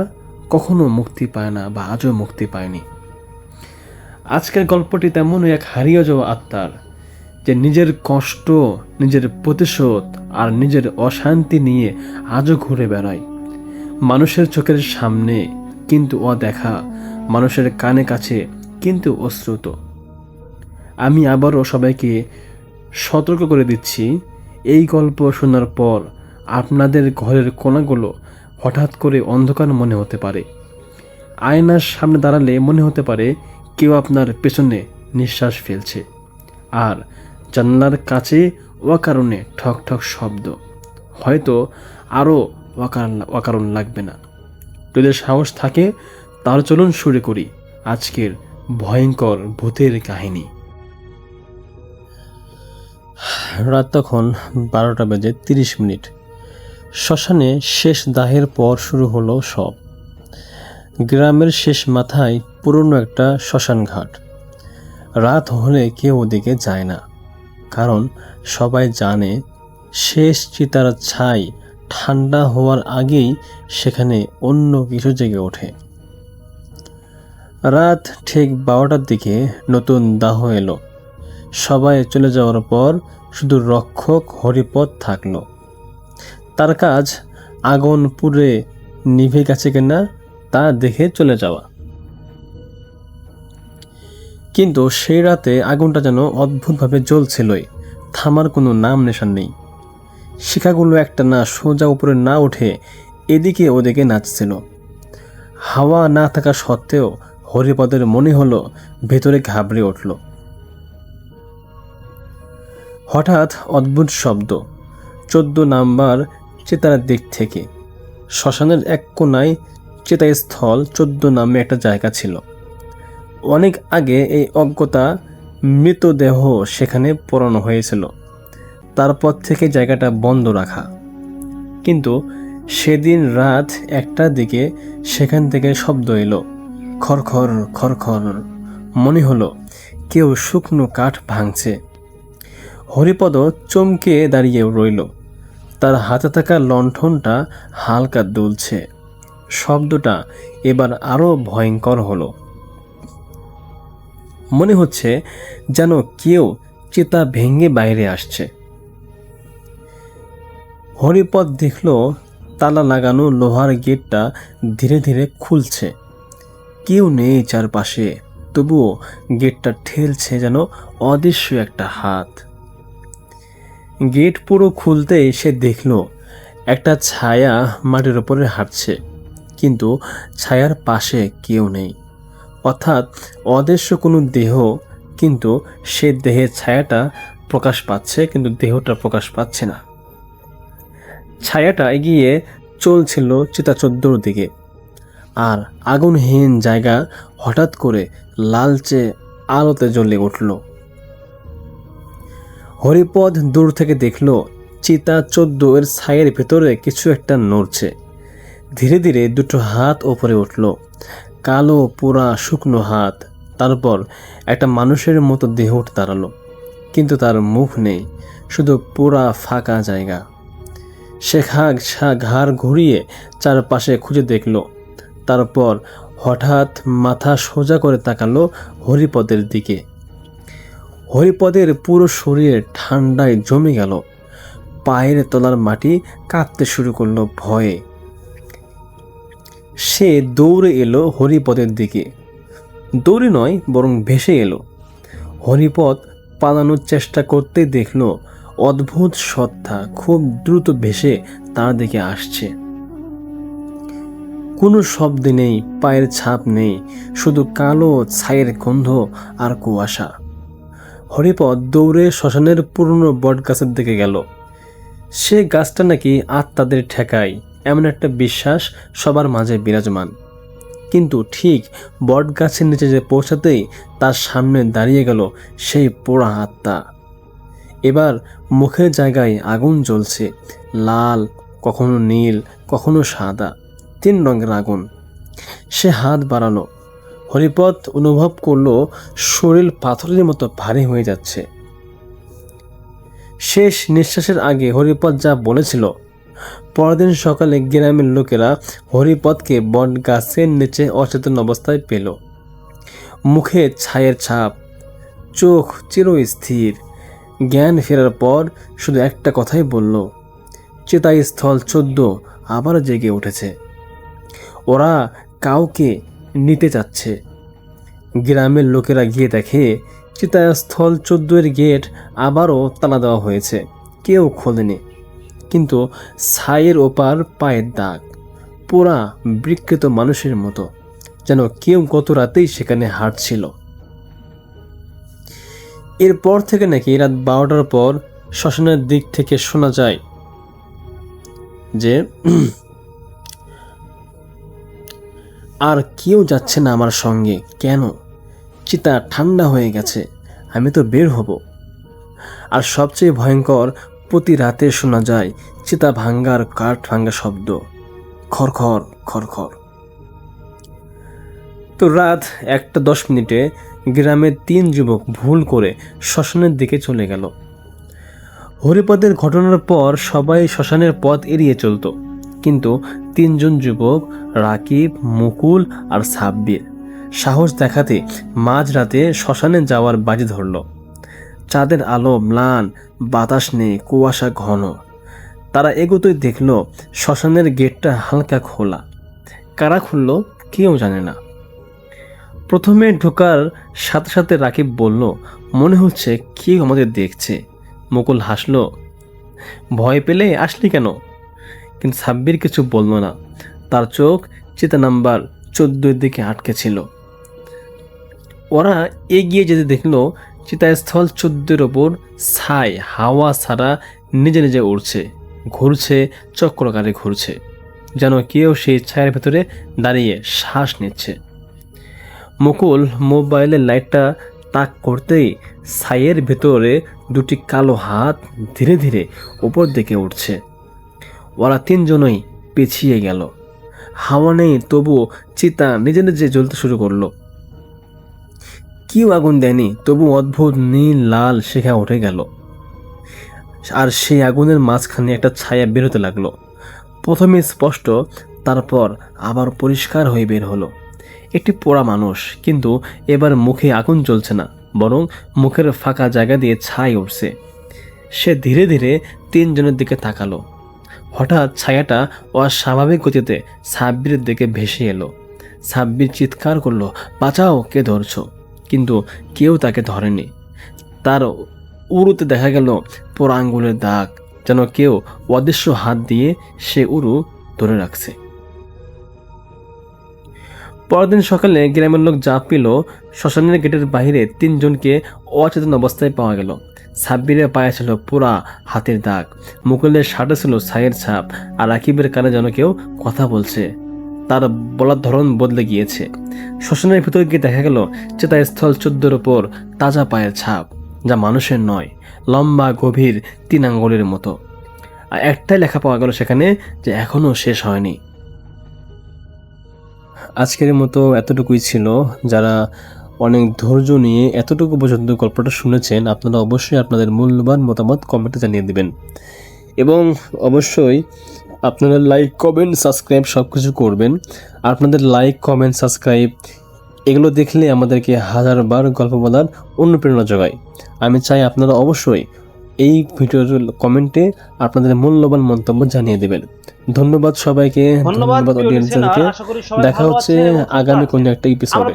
কখনো মুক্তি পায় না বা আজও মুক্তি পায়নি। আজকের গল্পটি তেমনই এক হারিয়ে যাওয়া আত্মার, যে নিজের কষ্ট, নিজের প্রতিশোধ আর নিজের অশান্তি নিয়ে আজও ঘুরে বেড়ায় মানুষের চোখের সামনে কিন্তু অদেখা, মানুষের কানে কাছে কিন্তু অশ্রুত। আমি আবারও সবাইকে সতর্ক করে দিচ্ছি, এই গল্প শোনার পর আপনাদের ঘরের কোণাগুলো হঠাৎ করে অন্ধকার মনে হতে পারে। আয়নার সামনে দাঁড়ালে মনে হতে পারে কেউ আপনার পেছনে নিঃশ্বাস ফেলছে, আর জানলার কাছে অকারণে ঠক ঠক শব্দ। হয়তো আরও অকারণ লাগবে না। যদি সাহস থাকে তাহলে চলুন শুরু করি আজকের ভয়ঙ্কর ভূতের কাহিনী। রাত তখন 12টা বেজে 30 মিনিট। শ্মশানে শেষ দাহের পর শুরু হলো সব। গ্রামের শেষ মাথায় পুরনো একটা শ্মশান ঘাট। রাত হলে কেউ ওদিকে যায় না, কারণ সবাই জানে শেষ চিতার ছাই ঠান্ডা হওয়ার আগেই সেখানে অন্য কিছু জেগে ওঠে। রাত ঠিক 12টার দিকে নতুন দাহ এলো। সবাই চলে যাওয়ার পর শুধু রক্ষক হরিপদ থাকলো। তার কাজ আগুন পুড়ে নিভে গেছে কিনা তা দেখে চলে যাওয়া। কিন্তু সেই রাতে আগুনটা যেন অদ্ভুতভাবে জ্বলছিলই, থামার কোনো নাম নেশান নেই। শিখাগুলো একটা না সোজা উপরে না উঠে এদিকে ওদিকে নাচছিল। হাওয়া না থাকা সত্ত্বেও হরিপদের মনে হলো ভেতরে ঘাবড়ে উঠল। হঠাৎ অদ্ভুত শব্দ 14 নাম্বার চিতার দিক থেকে। শ্মশানের এক কোনায় চিতাস্থল 14 নামে একটা জায়গা ছিল। অনেক আগে এই অজ্ঞতা মৃতদেহ সেখানে পোড়ানো হয়েছিল। তারপর থেকে জায়গাটা বন্ধ রাখা। কিন্তু সেদিন রাত 1টার দিকে সেখান থেকে শব্দ এলো, খড়খড় খড়খড়। মনে হলো কেউ শুকনো কাঠ ভাঙছে। হরিপদ চমকে দাঁড়িয়ে রইল। তার হাতে থাকা লণ্ঠনটা হালকা দুলছে। শব্দটা এবার আরো ভয়ঙ্কর হলো। মনে হচ্ছে যেন কেউ চিতা ভেঙে বাইরে আসছে। হরিপদ দেখল তালা লাগানো লোহার গেটটা ধীরে ধীরে খুলছে। কেউ নেই চারপাশে, তবুও গেটটা ঠেলছে যেন অদৃশ্য একটা হাত। গেট পুরো খুলতেই সে দেখল একটা ছায়া মাটির উপরে হাঁটছে, কিন্তু ছায়ার পাশে কেউ নেই। অর্থাৎ অদৃশ্য কোনো দেহ, কিন্তু সে দেহের ছায়াটা প্রকাশ পাচ্ছে, কিন্তু দেহটা প্রকাশ পাচ্ছে না। ছায়াটা এগিয়ে চলছিল চিতা 14 দিকে। আর আগুনহীন জায়গা হঠাৎ করে লালচে আলোতে জ্বলে উঠল। হরিপদ দূর থেকে দেখল চিতা 14 এর ছায়ের ভেতরে কিছু একটা নড়ছে। ধীরে ধীরে দুটো হাত ওপরে উঠল, কালো পোড়া শুকনো হাত। তারপর একটা মানুষের মতো দেহ উঠে দাঁড়ালো, কিন্তু তার মুখ নেই, শুধু পোড়া ফাঁকা জায়গা। সে ঘাড় ঘুরিয়ে চারপাশে খুঁজে দেখল। তারপর হঠাৎ মাথা সোজা করে তাকালো হরিপদের দিকে। হরিপদের পুরো শরীর ঠান্ডায় জমে গেল। পায়ের তলার মাটি কাঁপতে শুরু করলো ভয়ে। সে দৌড়ে এলো হরিপদের দিকে। দৌড়ে নয়, বরং ভেসে এলো। হরিপদ পালানোর চেষ্টা করতেই দেখল অদ্ভুত সত্তা খুব দ্রুত ভেসে তার দিকে আসছে। কোনো শব্দ নেই, পায়ের ছাপ নেই, শুধু কালো ছায়ের গন্ধ আর কুয়াশা। হরিপদ দৌড়ে শ্মশানের পুরনো বট গাছের দিকে গেল। সে গাছটা নাকি আত্মাদের ঠেকায়, এমন একটা বিশ্বাস সবার মাঝে বিরাজমান। কিন্তু ঠিক বট গাছের নিচে যে পৌঁছাতেই তার সামনে দাঁড়িয়ে গেল সেই পোড়া আত্মা। এবার মুখের জায়গায় আগুন জ্বলছে, লাল, কখনো নীল, কখনো সাদা, 3 রঙের আগুন। সে হাত বাড়ালো। হরিপদ অনুভব করলো শরীর পাথরের মতো ভারী হয়ে যাচ্ছে। শেষ নিঃশ্বাসের আগে হরিপদ যা বলেছিল, পরদিন সকালে গ্রামের লোকেরা হরিপদকে বট গাছের নিচে অচেতন অবস্থায় পেল। মুখে ছায়ের ছাপ, চোখ চিরস্থির। জ্ঞান ফেরার পর শুধু একটা কথাই বলল, চিতাস্থল 14 আবার জেগে উঠেছে। ওরা কাউকে নিতে চাচ্ছে। গ্রামের লোকেরা গিয়ে দেখে চিতাস্থল 14 এর গেট আবারও তালা দেওয়া হয়েছে, কেউ খোলেনি। কিন্তু ছায়ের ওপার পায়ের দাগ, পোড়া বিকৃত মানুষের মতো, যেন কেউ গত রাতেই সেখানে হাঁটছিল। এরপর থেকে নাকি রাত 12টার পর শ্মশানের দিক থেকে শোনা যায় যে আর কেউ যাচ্ছে না আমার সঙ্গে। কেন? চিতা ঠান্ডা হয়ে গেছে, আমি তো বের হব। আর সবচেয়ে ভয়ঙ্কর, প্রতি রাতে শোনা যায় চিতা ভাঙ্গার কাঠ ভাঙ্গা শব্দ, খড়খড় খড়খড়। তো রাত 1:10 গ্রামের 3 যুবক ভুল করে শ্মশানের দিকে চলে গেল। হরিপদের ঘটনার পর সবাই শ্মশানের পথ এড়িয়ে চলত, কিন্তু 3 জন যুবক রাকিব, মুকুল আর সাব্বির সাহস দেখাতে মাঝরাতে শ্মশানে যাওয়ার বাজি ধরল। চাঁদের আলো ম্লান, বাতাস নেই, কুয়াশা ঘন। তারা এগোতেই দেখল শ্মশানের গেটটা হালকা খোলা। কারা খুলল কেউ জানে না। প্রথমে ঢোকার সাথে সাথে রাকিব বলল, মনে হচ্ছে কেউ আমাদের দেখছে। মুকুল হাসল, ভয় পেলে আসলি কেন? কিন্তু সাব্বির কিছু বলল না। তার চোখ চিতা নাম্বার 14 দিকে আটকে ছিল। ওরা এগিয়ে যেতে দেখল চিতাস্থল 14 ওপর ছাই হাওয়া ছাড়া নিজে নিজে উড়ছে, ঘুরছে, চক্রকারে ঘুরছে, যেন কেউ সেই ছায়ের ভেতরে দাঁড়িয়ে শ্বাস নিচ্ছে। মুকুল মোবাইলের লাইটটা তাক করতেই ছাইয়ের ভেতরে 2টি কালো হাত ধীরে ধীরে উপর দিকে উঠছে। ওরা 3 জনই পিছিয়ে গেল। হাওয়া নেই, তবুও চিতা নিজে নিজে জ্বলতে শুরু করলো। কেউ আগুন দেয়নি, তবু অদ্ভুত নীল লাল শিখা উঠে গেল, আর সেই আগুনের মাঝখানে একটা ছায়া বেরোতে লাগলো। প্রথমে স্পষ্ট, তারপর আবার পরিষ্কার হয়ে বের হলো। একটি পোড়া মানুষ, কিন্তু এবার মুখে আগুন জ্বলছে না, বরং মুখের ফাঁকা জায়গা দিয়ে ছাই উঠছে। সে ধীরে ধীরে 3 জনের দিকে তাকালো। হঠাৎ ছায়াটা অস্বাভাবিক গতিতে সাব্বিরের দিকে ভেসে এলো। সাব্বির চিৎকার করলো, বাঁচাও, কে ধরছো? কিন্তু কেউ তাকে ধরেনি। তার উরুতে দেখা গেল পোড়া আঙ্গুলের দাগ, যেন কেউ অদৃশ্য হাত দিয়ে সে উরু ধরে রাখছে। পরদিন সকালে গ্রামের লোক যা পেল, শ্মশানের গেটের বাইরে 3 জনকে অচেতন অবস্থায় পাওয়া গেল। সাব্বিরের পায়ে ছিল পুরা হাতের দাগ, মুকুলের শার্টে ছিল ছাইয়ের ছাপ, আর রাকিবের কানে যেন কেউ কথা বলছে। তার বলার ধরন বদলে গিয়েছে। শ্মশানের ভিতরে গিয়ে দেখা গেল চিতাস্থল 14 ওপর তাজা পায়ের ছাপ, যা মানুষের নয়, লম্বা গভীর 3 আঙ্গুলের মতো। আর একটাই লেখা পাওয়া গেল সেখানে, যে এখনো শেষ হয়নি। আজকের মতো এতটুকুই ছিল। যারা অনেক ধৈর্য নিয়ে এতটুকু পর্যন্ত গল্পটা শুনেছেন, আপনারা অবশ্যই আপনাদের মূল্যবান মতামত কমেন্টে জানিয়ে দেবেন, এবং অবশ্যই আপনারা লাইক, কমেন্ট, সাবস্ক্রাইব সব কিছু করবেন। আপনাদের লাইক, কমেন্ট, সাবস্ক্রাইব এগুলো দেখলে আমাদেরকে হাজারবার গল্প বলার অনুপ্রেরণা যোগায়। আমি চাই আপনারা অবশ্যই এই ভিডিওর কমেন্টে আপনাদের মূল্যবান মন্তব্য জানিয়ে দেবেন। ধন্যবাদ সবাইকে, ধন্যবাদ অডিয়েন্সকে। দেখা হচ্ছে আগামী কোনো একটা এপিসোডে।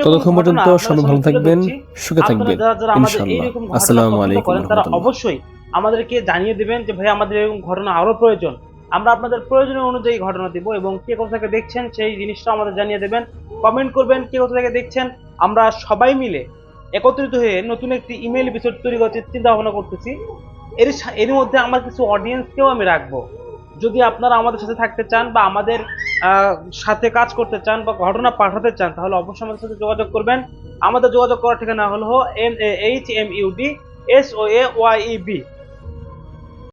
ততক্ষণ পর্যন্ত সবাই ভালো থাকবেন, সুখে থাকবেন ইনশাআল্লাহ। আসসালামু আলাইকুম ওয়া রাহমাতুল্লাহ। অবশ্যই আমাদেরকে জানিয়ে দিবেন যে ভাই আমাদের এরকম ঘটনা আরো প্রয়োজন। আমরা আপনাদের প্রয়োজনীয় অনুযায়ী ঘটনা দিব, এবং কে কোথা থেকে দেখছেন সেই জিনিসটা আমাদের জানিয়ে দেবেন, কমেন্ট করবেন কে কোথা থেকে দেখছেন। আমরা সবাই মিলে একত্রিত হয়ে নতুন একটি ইমেল এপিসোড তৈরি করতে চিন্তা ভাবনা করতেছি। এর মধ্যে আমার কিছু অডিয়েন্সকেও আমি রাখবো। যদি আপনারা আমাদের সাথে থাকতে চান বা আমাদের সাথে কাজ করতে চান বা ঘটনা পাঠাতে চান, তাহলে অবশ্যই আমাদের সাথে যোগাযোগ করবেন। আমাদের যোগাযোগ করার ঠিকানা হলো HMUDSOAYEB